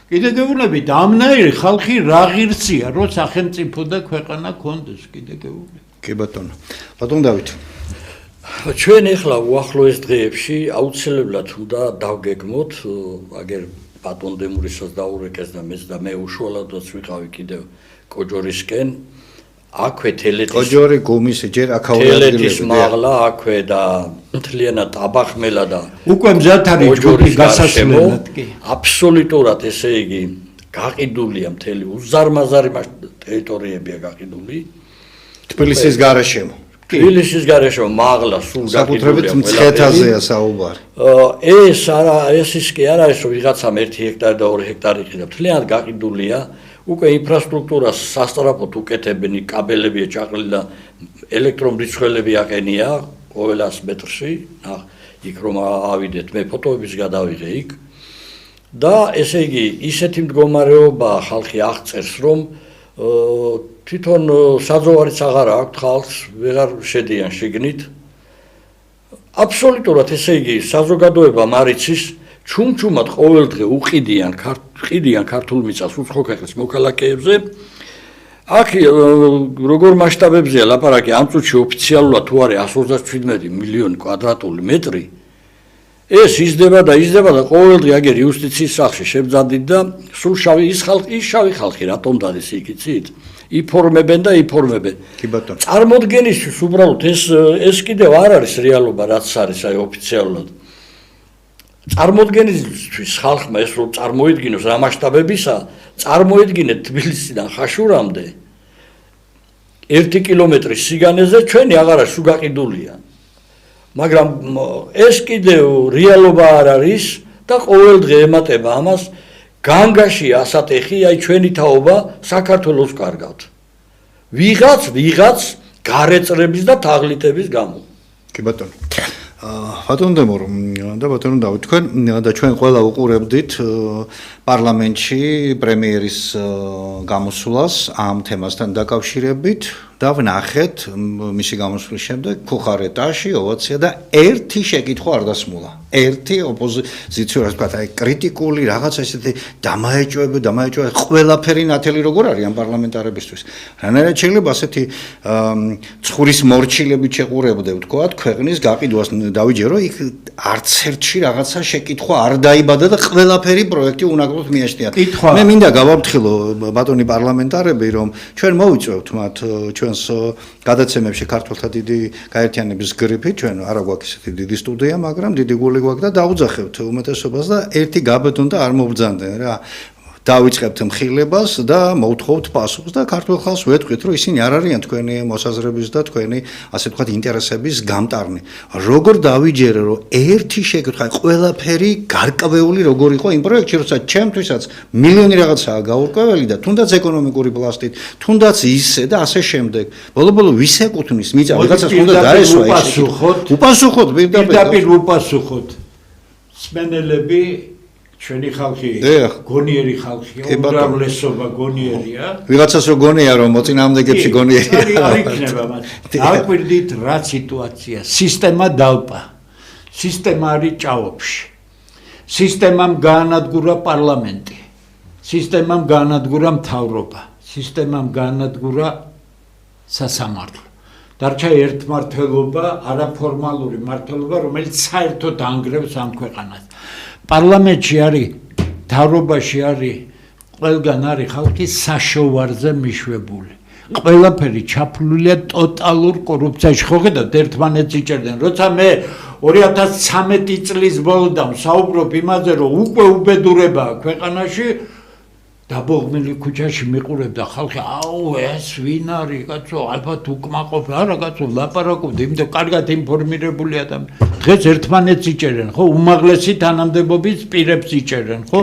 B: კიდე გეუბნებით, ამნაირი ხალხი რა ღირსია, რომ სახელმწიფო და ქვეყანა კონდეს, კიდე გეუბნებით.
A: კი ბატონო. ბატონ დავით.
C: ჩვენ ახლა უახლოეს დღეებში აუცილებლად უნდა დავგეგმოთ, აგერ ბატონ დემურისაც დაურეკეს და მეც და მე უშუალოდაც ვიყავი კიდევ კოჯორისკენ. აქვე თელეთის
A: კოჯორი გუმის ჯერ აქაური
C: თელეთის მაღლა აქვე და მთლიანად აბახმელა და
B: უკვე მზად არის ჯგუფი გასასვლელად კი.
C: აბსოლუტურად ესე იგი გაყიდულია მთელი უზარმაზარი ტერიტორიებია გაყიდული.
A: თბილისის გარშემო.
C: თბილისის გარშემო მაღლა სულ
A: საკუთრებით მცხეთაზეა საუბარი.
C: ეს ის კი არ არის რომ ვიღაცამ 1 ჰექტარი და 2 ჰექტარი ყიდა. მთლიანად გაყიდულია. უკვე ინფრასტრუქტურას სასწრაფოდ უკეთებენ, კაბელებია ჩაყრილი და ელექტრომრიცხველები აყენია ყოველ 100 მეტრში. იქ რომ ავიდეთ, მე ფოტოების გადავიღე იქ. და ესე იგი ისეთი მდგომარეობა ხალხი აღწერს, რომ თვითონ საძოვარიც აღარ აქვს ხალხს, ვეღარ შედიან შიგნით. აბსოლუტურად ესე იგი საზოგადოება მარიცის ჩუმჩუმად ყოველდღე უყიდიან ქართულ მიწას უცხო ქვეყნის მოქალაქეებზე. აქ როგორ მასშტაბებზეა ლაპარაკი, ამ წუთში ოფიციალურად თუ არის 127 მილიონი კვადრატული მეტრი. ეს იზრდება და ყოველდღე აგერ იუსტიციის სახლში შებძანდით და სულ ის შავი ხალხი რატომ დადეს იქ იცით? იფორმებენ და იფორმებენ.
A: კი ბატონო.
C: წარმოდგენისთვის უბრალოდ ეს კიდევ არ არის რეალობა, რაც არის აი ოფიციალურად. წარმოდგენისთვის ხალხმა ეს რომ წარმოედგინოს რა მასშტაბებისა, წარმოედგინეთ თბილისიდან ხაშურამდე 1 კილომეტრის სიგანეზე ჩვენი აღარა სულ გაყიდულია. მაგრამ ეს კიდევ რეალობა არ არის და ყოველდღე ემატება ამას. განგაში ასატეხი, აი ჩვენი თაობა საქართველოს კარგავთ. ვიღაც გარეწრების და თაღლითების გამო.
A: კი ბატონო. ბატონო დემურ და ბატონო დავით, თქვენ და ჩვენ ყველა უყურებდით პარლამენტში პრემიერის გამოსვლას ამ თემასთან დაკავშირებით და ვნახეთ მისი გამოსვლის შემდეგ ქუხარეტაში ოვაცია და ერთი შეკითხვა არ დასმულა. ერთი ოპოზიციურ ასე ვთქვათ, აი კრიტიკული რაღაც ესეთი დამაეჭვები, ყველაფერი ნათელი როგორ არის ამ პარლამენტარებისთვის. რანაირად შეიძლება ასეთი ცხურის მორჩილებით შეყურებდე ვთქვათ, ქვეყნის გაყიდვას დავიჯერო, იქ არც ერთში რაღაცა შეკითხვა არ დაიბადა და ყველაფერი პროექტი უნაკლოდ მიაშთია. მე მინდა გავაფრთხილო ბატონი პარლამენტარები, რომ ჩვენ მოვიწვევთ მათ ჩვენს გადაცემებში ქართველთა დიდი გაერთიანების გრიფით, ჩვენ არა გვაქვს ესეთი დიდი სტუდია, მაგრამ დიდი გული გვაქვს და დაუძახებთ უმეტესობას და ერთი გაბედონ და არ მობრძანდნენ რა. დავიწყებთ მხილებას და მოვთხოვთ პასუხს და ქართულ ხალხს ვეთქვით, რომ ისინი არ არიან თქვენი მოსაზრების და თქვენი ასე ვთქვათ ინტერესების გამტარნი. როგორ დავიჯერე, რომ ერთი შეკითხვა, ყველაფერი გარკვეული როგორ იყო იმ პროექტში, როცა ჩემთვისაც მილიონი რაღაცაა გაურკვეველი და თუნდაც ეკონომიკური პლასტით, თუნდაც ისე და ასე შემდეგ. ბოლო-ბოლო ვის ეკუთვნის მიწა, ვიღაცას უნდა დაესვა ეს. უპასუხოთ,
B: პირდაპირ უპასუხოთ. სმენელები ჩვენი ხალხი გონიერი ხალხია, უმრავლესობა გონიერია.
A: ვიღაცას რო გონია რომ მოწინააღმდეგებში გონიერია.
B: არ იქნება მათ. დააკვირდით რა სიტუაცია. სისტემა დალპა. სისტემა არის ჭაობში. სისტემამ გაანადგურა პარლამენტი. სისტემამ გაანადგურა მთავრობა. სისტემამ გაანადგურა სასამართლო. დარჩა ერთმართველობა, არაფორმალური მმართველობა, რომელიც საერთოდ ანგრევს ამ ქვეყანას. პარლამენტში არის, მთავრობაში არის, ყველგან არის ხალხი საშოვარზე მიშვებული. ყველაფერი ჩაფლულია ტოტალურ კორუფციაში. ხო ხედავთ, ერთმანეთს იჭერდნენ. როცა მე 2013 წლის ბოლოდან საუბრობ იმაზე, რომ უკვე უბედურებაა ქვეყანაში, დაბოღმილი ქუჩაში მიყურებდა ხალხი, აუ ეს ვინ არის კაცო, ალბათ უკმაყოფ, არა კაცო, ლაპარაკობდი, იმიტომ კარგად ინფორმირებული ადამიანი. დღეს ერთმანეთს იჭერენ, ხო, უმაღლესი თანამდებობის პირებს იჭერენ, ხო?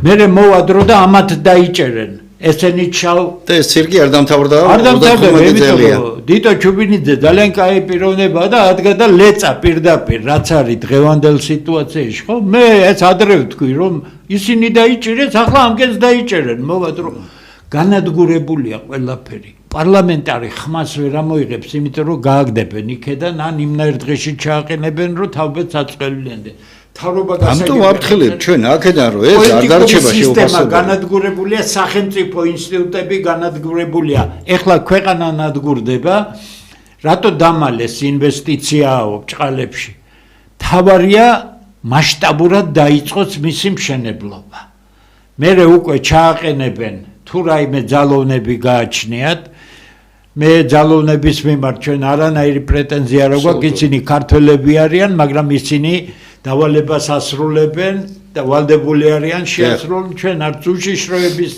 B: მერე მოვა დრო და ამათ დაიჭერენ. ესენი ჩავ
A: და ეს ცირკი არ დამთავრდა.
B: არ დამთავრდა, იმიტომ დიტო ჩუბინიძე ძალიან კაი პიროვნებაა და ადგა და ლეწა პირდაპირ, რაც არის დღევანდელ სიტუაციაში, ხო? მე ეს ადრე ვთქვი, რომ ისინი დაიჭირეს, ახლა ამგენს დაიჭერენ, მოვა დრო. განადგურებულია ყველაფერი. პარლამენტარი ხმას ვერ ამოიღებს, იმიტომ რომ გააგდებენ იქედან, ან იმნაირ დღეში ჩააყენებენ, რომ თავბეთს აწყველიანდენ.
A: ამიტომ ვაფრთხილებთ ჩვენ აქედან რომ ეს არ დარჩება შეუფასებელი.
B: განადგურებულია სახელმწიფო ინსტიტუტები, განადგურებულია. ეხლა ქვეყანა ნადგურდება, რატო დამალეს ინვესტიციაო ბჭყალებში? თავარია მასშტაბურად დაიწყოს მისი მშენებლობა. მერე უკვე ჩააყენებენ თუ რაიმე ძალოვნები გააჩნიათ. მე ძალოვნების მიმართ ჩვენ არანაირი პრეტენზია არ გვაქვს, ისინი ქართველები არიან, მაგრამ ისინი დავალებას ასრულებენ და ვალდებული არიან შეასრულონ ჩვენ არც უშიშროების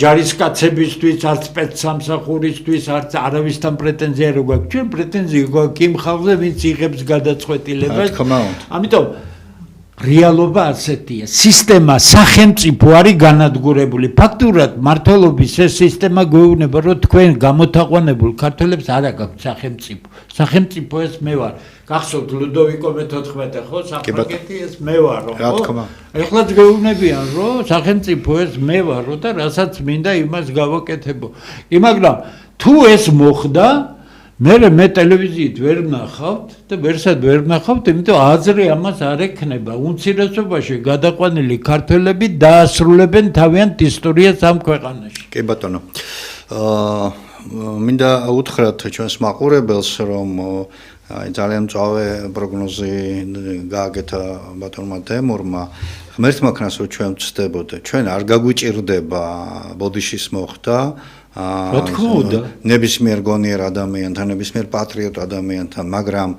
B: ჯარისკაცებისთვის, არც სპეცსამსახურისთვის, არც არავისთან პრეტენზია არ გვაქვს. ჩვენ პრეტენზია გვაქვს იმ ხალხზე, ვინც იღებს გადაწყვეტილებას. ამიტომ რეალობა ასეთია. სისტემა სახელმწიფო არის განადგურებული. ფაქტურად მართლობის ეს სისტემა გვეუბნება, რომ თქვენ გამოთაყვანებულ ქართველებს არ აქვს სახელმწიფო. სახელმწიფო ეს მე ვარ. გახსოვთ ლუდოვიკო მე-14 ხო? საფრანგეთი ეს მე ვარო, ხო? ეხლაც გვეუბნებიან, რომ სახელმწიფო ეს მე ვარო და რასაც მინდა იმას გავაკეთებო. მაგრამ თუ ეს მოხდა მე ტელევიზიით ვერ ვნახავთ და ვერსად ვერ ვნახავთ, იმიტომ აზრი ამას არ ექნება. უმცირესობაში გადაყვანილი ქართველები დაასრულებენ თავიანთ ისტორიას ამ ქვეყანაში.
A: კი ბატონო. მინდა უთხრათ ჩვენს მაყურებელს, რომ აი ძალიან მწვავე პროგნოზი გააკეთა ბატონმა დემურმა. ღმერთმა ქნას რომ ჩვენ ვწდებოდე, ჩვენ არ გაგვიჭირდება ბოდიშის მოხდა.
B: რა თქმა უნდა,
A: ნებისმიერ გონიერ ადამიანთან, ნებისმიერ პატრიოტ ადამიანთან, მაგრამ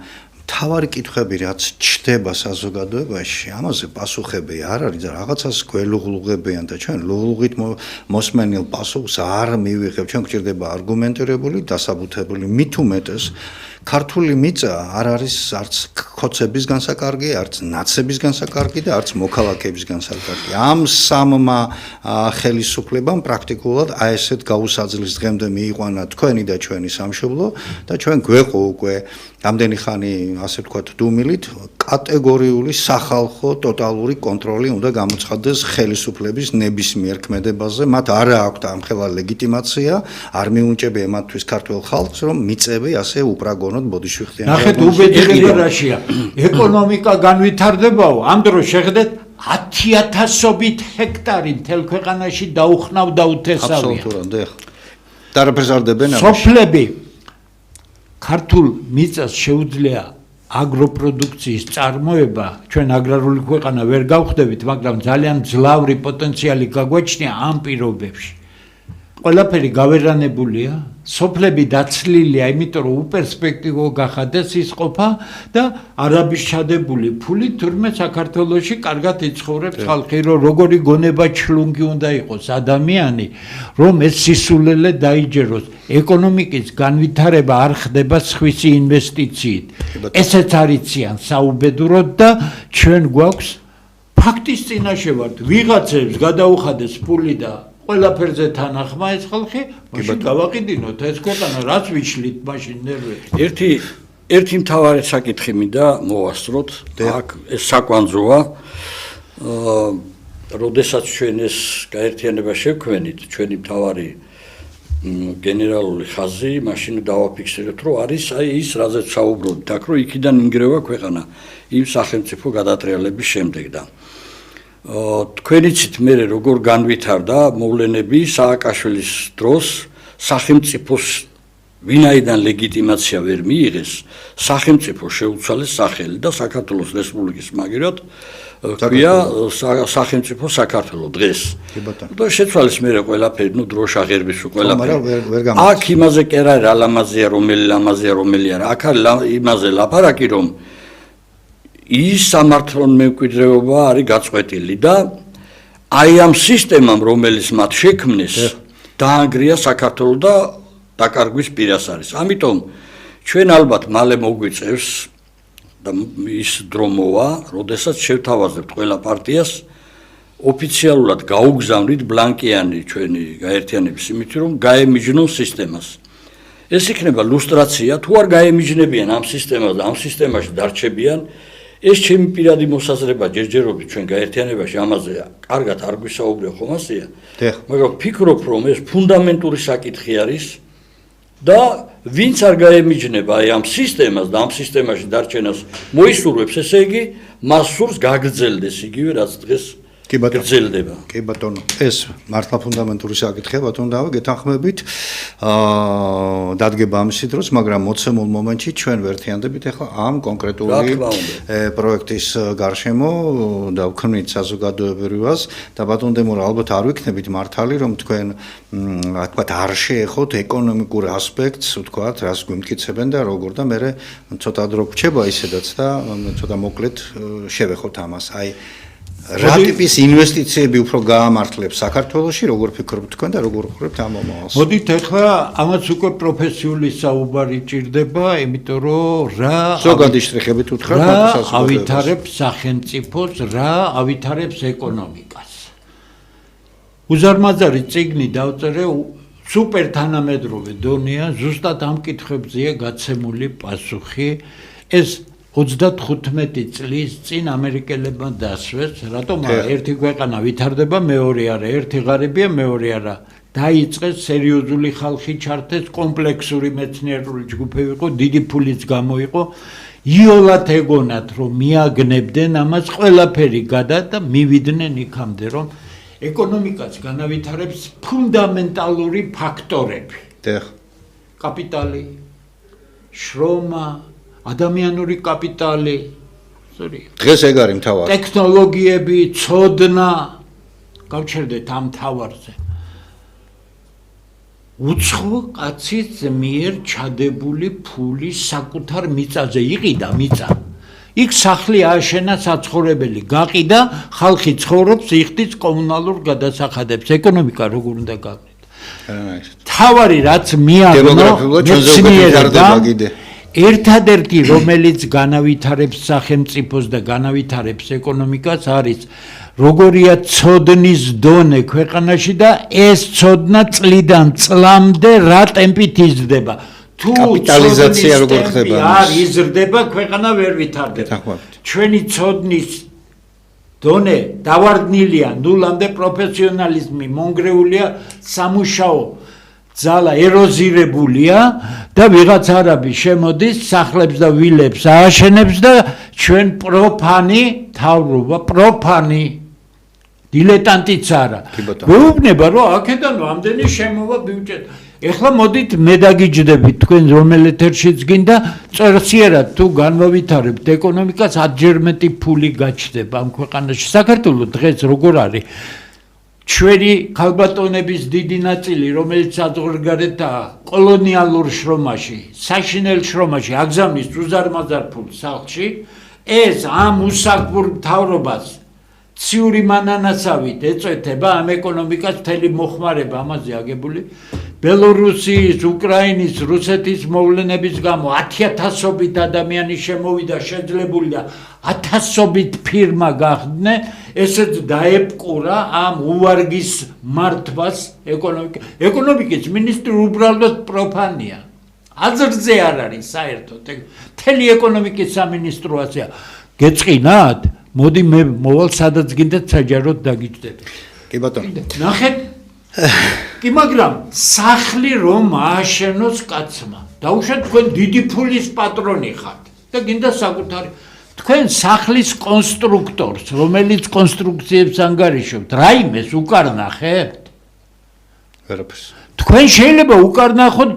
A: მთავარი კითხვები რაც ჩდება საზოგადოებაში, ამაზე პასუხები არ არის და რაღაცას გველუღლუღებიან და ჩვენ ლუღლუღით მოსმენილ პასუხს არ მივიღებ. ჩვენ გვჭირდება არგუმენტირებული, დასაბუთებული, მით უმეტეს ქართული მიწა არ არის არც ქოცების განსაკარგი, არც ნაცების განსაკარგი და არც მოქალაქეების განსაკარგი. ამ სამმა ხელისუფლებამ პრაქტიკულად აი ესეთ გაუსაძლის დღემდე მიიყვანა თქვენი და ჩვენი სამშობლო და ჩვენ გვეყო უკვე ამდენი ხანი, ასე ვთქვათ, დუმილით კატეგორიული სახალხო ტოტალური კონტროლი უნდა გამოცხადდეს ხელისუფლების ნებისმიერ ქმედებაზე. მათ არ აქვთ ამხელა ლეგიტიმაცია, არ მიუნჭებია მათთვის ქართულ ხალხს, რომ მიწები ასე უპრაგონოდ ბოდიშვიხტიან.
B: ნახეთ, უბედურება რაშია. ეკონომიკა განვითარდებაო, ამ დროს შეხედეთ 10,000-ობით ჰექტარი მთელ ქვეყანაში დაუხნავდა უთესავია.
A: აბსოლუტურად, ეხ. დარაფერს არ დებენ ამაში.
B: სოფლები ქართულ მიწას შეუძლია აგროპროდუქციის წარმოება, ჩვენ აგრარული ქვეყანა ვერ გავხდებით, მაგრამ ძალიან მძლავრი პოტენციალი გაგვაჩნია ამ პირობებში. ყველაფერი გავერანებულია, სოფლები დაცლილია, იმიტომ რომ უპერსპექტივო გახადეს ის ყოფა და არაბის ჩადებული ფული თურმე საქართველოში კარგად იცხოვრებს ხალხი, რომ როგორი გონება ჩლუნგი უნდა იყოს ადამიანი, რომ ეს სისულელე დაიჯეროს. ეკონომიკის განვითარება არ ხდება სხვისი ინვესტიციით. ესეც არიციან საუბედუროდ და ჩვენ გვაქვს ფაქტის წინაშე ვართ. ვიღაცებს გადაუხადეს ფული და ყველაფერზე თანახმა ეს ხალხი, მაშინ გავაყიდინოთ ეს ქვეყანა, რაც ვიშლით მაშინ ნერვები.
C: ერთი მთავარი საკითხი მინდა მოვასწროთ, აქ ეს საკვანძოა. როდესაც ჩვენ ეს გაერთიანება შევქმნით, ჩვენი მთავარი გენერალური ხაზი, მაშინ დავაფიქსირეთ, რომ არის აი ის, რაზეც საუბრობთ, აქ რომ იქიდან ინგრევა ქვეყანა იმ სახელმწიფო გადატრიალების შემდეგ და თქვენ იცით მე როგორ განვითარდა მოვლენები სააკაშვილის დროს სახელმწიფოს ვინაიდან ლეგიტიმაცია ვერ მიიღეს სახელმწიფო შეუცვალეს სახელი და საქართველოს რესპუბლიკის მაგივრად ქვია სახელმწიფო საქართველოს დღეს და შეცვალეს მე ყველაფერი ნუ დროშა ღერბის ყველაფერი აქ იმაზე კი არა რა ლამაზია რომელი არა აქ იმაზე ლაპარაკი რომ ის სამართლონ მემკვიდრეობა არის გაწყვეტილი და აი ამ სისტემამ რომელიც მათ შექმნეს დაანგრია საქართველოს და დაკარგვის პირას არის. ამიტომ ჩვენ ალბათ მალე მოგვიწევს და ის დრო მოვა, როდესაც შევთავაზებთ ყველა პარტიას ოფიციალურად გაუგზავნით ბლანკიანი ჩვენი გაერთიანების იმით რომ გაემიჯნონ სისტემას. ეს იქნება ლუსტრაცია, თუ არ გაემიჯნებიან ამ სისტემას და ამ სისტემაში დარჩებიან ეს ჩემი პირადი მოსაზრება ჯერჯერობით ჩვენ გაერთიანებაში ამაზე კარგად არ გვისაუბრია ხომ ასეა მაგრამ ვფიქრობ რომ ეს ფუნდამენტური საკითხი არის და ვინც არ გაემიჯნება აი ამ სისტემას და ამ სისტემაში დარჩენას მოისურვებს ესე იგი მას სურს გაგრძელდეს იგივე რაც დღეს გრძელდება
A: კი ბატონო ეს მართლა ფუნდამენტური საკითხია ბატონო და გეთანხმებით დადგება ამისი დროს მაგრამ მოცემულ მომენტში ჩვენ ვერთიანდებით ახლა ამ კონკრეტული პროექტის გარშემო და ვქმნით საზოგადოებრივას და ბატონო დემორ ალბათ არ ვიქნებით მართალი რომ თქვენ თქვათ არ შეეხოთ ეკონომიკურ ასპექტს ვთქვათ რას გვიმტკიცებენ და როგორ და მე ცოტა დრო გრჩება ისედაც და ცოტა მოკლედ შევეხოთ ამას აი რა ტიპის ინვესტიციები უფრო გაამართლებს საქართველოში, როგორ ფიქრობთ თქვენ და როგორ ხურებთ ამ მომავალს?
B: მოდით ახლა ამაც უკვე პროფესიული საუბარი ჭირდება, იმიტომ რომ რა
A: ზოგადი შტრიხებით უთხრათ
B: მაგას ავითარებს სახელმწიფოს, რა ავითარებს ეკონომიკას. უზარმაზარი წიგნი დავწერე სუპერ თანამედროვე დონეა, ზუსტად ამ კითხვებზეა გაცემული პასუხი. ეს 35 წლის წინ ამერიკელებმა დასვეს, რატომ ერთი ქვეყანა ვითარდება, მეორე არა, ერთი ღარიბია, მეორე არა. დაიწყეს სერიოზული ხალხი ჩართეს, კომპლექსური მეცნიერული ჯგუფები იყო, დიდი ფულიც გამოიყო. იოლად ეგონათ, რომ მიაგნებდნენ ამას ყველაფერი გადა და მივიდნენ იქამდე, რომ ეკონომიკას განავითარებს ფუნდამენტალური ფაქტორები. კაპიტალი, შრომა ადამიანური კაპიტალი,
A: დღეს ეგ არის მთავარი.
B: ტექნოლოგიები, ცოდნა, გავჩერდეთ ამ თავარზე. უცხო კაცის მიერ ჩადებული ფული საკუთარ მიწაზე იყიდა მიწა. იქ სახლი ააშენა საცხოვრებელი, გაყიდა, ხალხი ცხოვრობს, იხდის კომუნალურ გადასახადებს. ეკონომიკა როგორ უნდა გაგვით? თავარი რაც მიაგნო მეცნიერება ერთადერთი რომელიც განავითარებს სახელმწიფოს და განავითარებს ეკონომიკას არის როგორია ცოდნის დონე ქვეყანაში და ეს ცოდნა წლიდან წლამდე რა ტემპით იზრდება თუ
A: კაპიტალიზაცია როგორ ხდება?
B: არ იზრდება, ქვეყანა ვერ ვითარდება. ჩვენი ცოდნის დონე დავარდნილია ნულამდე, პროფესიონალიზმი მონგრეულია, სამუშაო ძალა ეროზირებულია და ვიღაც არაბი შემოდის, სახლებს და ვილებს ააშენებს და ჩვენ პროფანი თავრობა, პროფანი დილეტანტიც არა. ვეუბნება რომ აქედან ამდენი შემოვა ბიუჯეტი. ეხლა მოდით მე დაგიჯდებით თქვენ რომელ ეთერშიც გინდა წერციერად თუ განვავითარებთ ეკონომიკას 10-ჯერ მეტი ფული გაჩნდება ამ ქვეყანაში. საქართველოს დღეს როგორ არის? ჩვენი ქალბატონების დიდი ნაწილი, რომელიც საზღვარგარეთაა, კოლონიალურ შრომაში, საშინელ შრომაში აგზავნის უზარმაზარ ფულს სახლში, ეს ამ უსაგბურ მთავრობას ციური მანანაცავით ეწვეთება ამ ეკონომიკას მთელი მოხმარება ამაზე აგებული. ბელორუსიის, უკრაინის, რუსეთის მოვლენების გამო 10,000-ობით ადამიანი შემოვიდა, შეძლებულია 1000-ობით ფირმა გახდნენ, ესეც დაეპყურა ამ უვარგის მართვას ეკონომიკის მინისტრი უბრალოდ პროფანია. აზრზე არ არის საერთოდ. მთელი ეკონომიკის სამინისტროა. გეწყინათ? მოდი მე მოვალ სადაც გინდათ საჯაროდ დაგიჯდეთ.
A: კი ბატონო.
B: ნახეთ. კი მაგრამ სახლი რომ ააშენოს კაცმა. დაუშვათ თქვენ დიდი ფულის პატრონი ხართ და გინდა საკუთარი თქვენ სახლის კონსტრუქტორს, რომელიც კონსტრუქციებს ანგარიშობთ, რაიმეს უკარნახებთ?
A: ვერაფერს.
B: თქვენ შეიძლება უკარნახოთ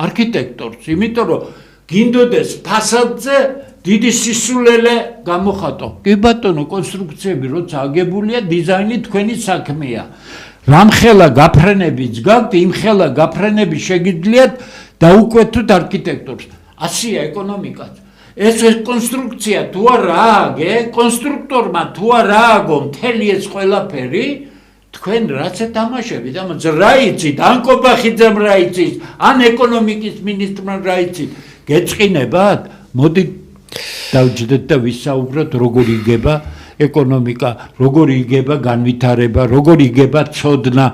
B: არქიტექტორს, იმიტომ რომ გინდოდეს ფასადზე დიდი სისულელე გამოხატო. კი ბატონო, კონსტრუქციები როცა აგებულია, დიზაინი თქვენი საქმეა. რამხელა გაფრენებიც გაქვთ, იმხელა გაფრენები შეგიძლიათ დაუკვეთოთ არქიტექტორს. ასია ეკონომიკაც. ეს კონსტრუქცია თუ არ ააგე, კონსტრუქტორმა თუ არ ააგო მთელი ეს ყველაფერი, თქვენ რაც ეთამაშებით, ამაც რა იცით, ან კობახიძემ რა იცით, ან ეკონომიკის მინისტრმა რა იცით, გეწყინებათ? მოდი დავჯდეთ და ვისაუბროთ როგორ იგება ეკონომიკა, როგორ იგება განვითარება, როგორ იგება ცოდნა,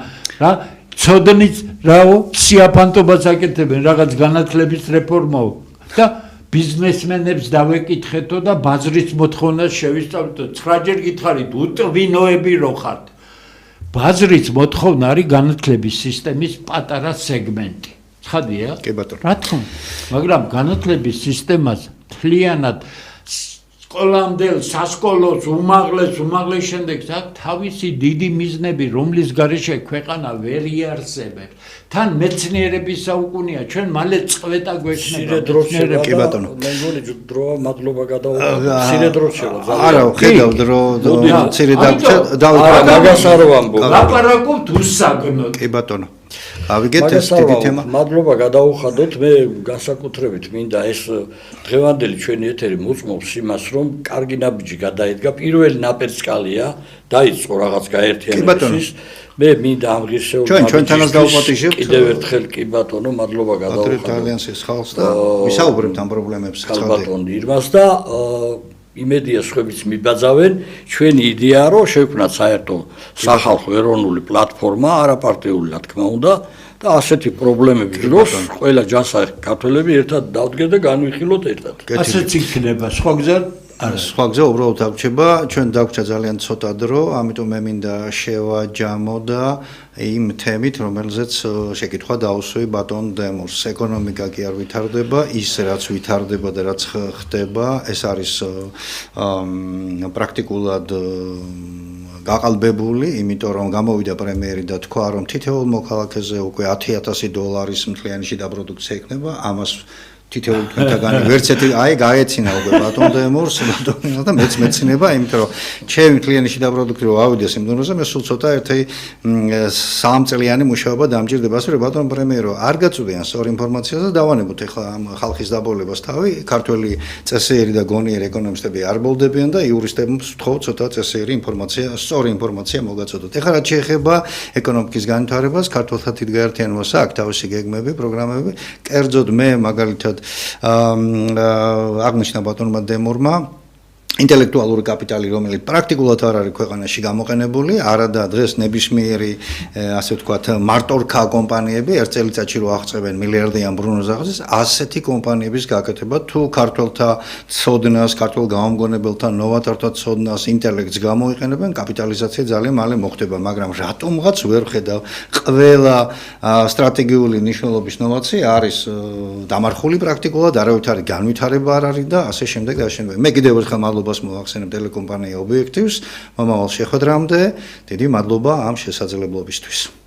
B: რა ცოდნის რაო სიაფანტობას აკეთებენ რაღაც განათლების რეფორმაო და ბიზნესმენებს დავეკითხეთო და ბაზრის მოთხოვნას შევისწავლეთო. 9-ჯერ გითხარით, უტვინოები რო ხართ. ბაზრის მოთხოვნა არის განათლების სისტემის პატარა სეგმენტი. ცხადია?
A: კი ბატონო.
B: რა თქმა უნდა, მაგრამ განათლების სისტემას მთლიანად სკოლამდელ სასკოლოს უმაღლეს შემდეგ აქვს თავისი დიდი მიზნები, რომლის გარეშე ქვეყანა ვერ იარსებებს. თან მეცნიერების საუკუნეა, ჩვენ მალე წვეტა გვექნება.
A: კი ბატონო.
C: მე მგონი დროა მადლობა გადავუყო. სირე დრო შევა.
A: არა, ხედავთ რომ ცირე დავით
C: მაგას არ ვამბობ.
B: ლაპარაკობთ უსაგნოდ.
A: კი ბატონო. ავიგეთ ეს დიდი თემა.
C: მადლობა გადავუხადოთ, მე განსაკუთრებით მინდა ეს დღევანდელი ჩვენი ეთერი მოწმობს იმას, რომ კარგი ნაბიჯი გადაედგა, პირველი ნაპერწკალია, დაიწყო რაღაც გაერთიანების. მე მინდა ამ ღირსეულს
A: ჩვენთანაც დავუპატიჟებთ.
C: კიდევ ერთხელ კი ბატონო, მადლობა გადავუხადოთ.
A: ალიანსის ხალხს და ვისაუბრებთ ამ პრობლემებს.
C: ბატონ ირმას და იმედია სხვებიც მიბაძავენ, ჩვენი იდეაა რომ შევქმნათ საერთო სახალხო ეროვნული პლატფორმა, არაპარტიული რა თქმა უნდა და ასეთი პრობლემების დროს ყველა ჯანსაღი ქართველები ერთად დავდგეთ და განვიხილოთ ერთად.
B: ასეც იქნება, სხვა გზა
A: სხვა გზა უბრალოდ აღჩება, ჩვენ დაგვჭა ძალიან ცოტა დრო, ამიტომ მე მინდა შევაჯამო და იმ თემით, რომელზეც შეკითხვა დაუსვი ბატონ დემურს. ეკონომიკა კი არ ვითარდება, ის რაც ვითარდება და რაც ხდება, ეს არის პრაქტიკულად გაყალბებული, იმიტომ რომ გამოვიდა პრემიერი და თქვა, რომ თითოეულ მოქალაქეზე უკვე $10,000 მთლიანი შიდა პროდუქცია იქნება, ამას თითოეულ თქვენთაგანი ვერც ერთი აი გაეცინა უკვე ბატონ დემურს, ბატონინა და მეც მეცინება, იმიტომ რომ ჩემი მთლიანი შიდა პროდუქტი რო ავიდეს იმ დონეზე, მე სულ ცოტა ერთი 3 წლიანი მუშაობა დამჭირდება, ასე რომ ბატონ პრემიერო არ გაწვდიან სწორ ინფორმაციას და დავანებოთ ეხლა ამ ხალხის დაბოლებას თავი, ქართველი წესიერი და გონიერი ეკონომისტები არ ბოლდებიან და იურისტებს ვთხოვ ცოტა წესიერი ინფორმაცია, სწორი ინფორმაცია მოგაწოდოთ. ეხლა რაც შეეხება ეკონომიკის განვითარებას, ქართველთა თვითგაერთიანებას აქვს თავისი გეგმები, პროგრამები, კერძოდ მე მაგალითად აღნიშნა ბატონმა დემურმა ინტელექტუალური კაპიტალი, რომელიც პრაქტიკულად არ არის ქვეყანაში გამოყენებული, არადა დღეს ნებისმიერი, ასე ვთქვათ, მარტორქა კომპანიები ერთ წელიწადში რო აღწევენ მილიარდიან ბრუნვას აღწევს, ასეთი კომპანიების გაკეთება თუ ქართველთა ცოდნას, ქართულ გამომგონებელთა ნოვატორთა ცოდნას, ინტელექტს გამოიყენებენ, კაპიტალიზაცია ძალიან მალე მოხდება, მაგრამ რატომღაც ვერ ხედავ ყველა სტრატეგიული მნიშვნელობის ნოვაცია არის დამარხული პრაქტიკულად, არავით არის განვითარება არ არის და ასე შემდეგ და შემდეგ. მე კიდევ ერთხელ მადლობას მოვახსენებ ტელეკომპანია ობიექტივს მომავალ შეხვედრამდე. დიდი მადლობა ამ შესაძლებლობისთვის.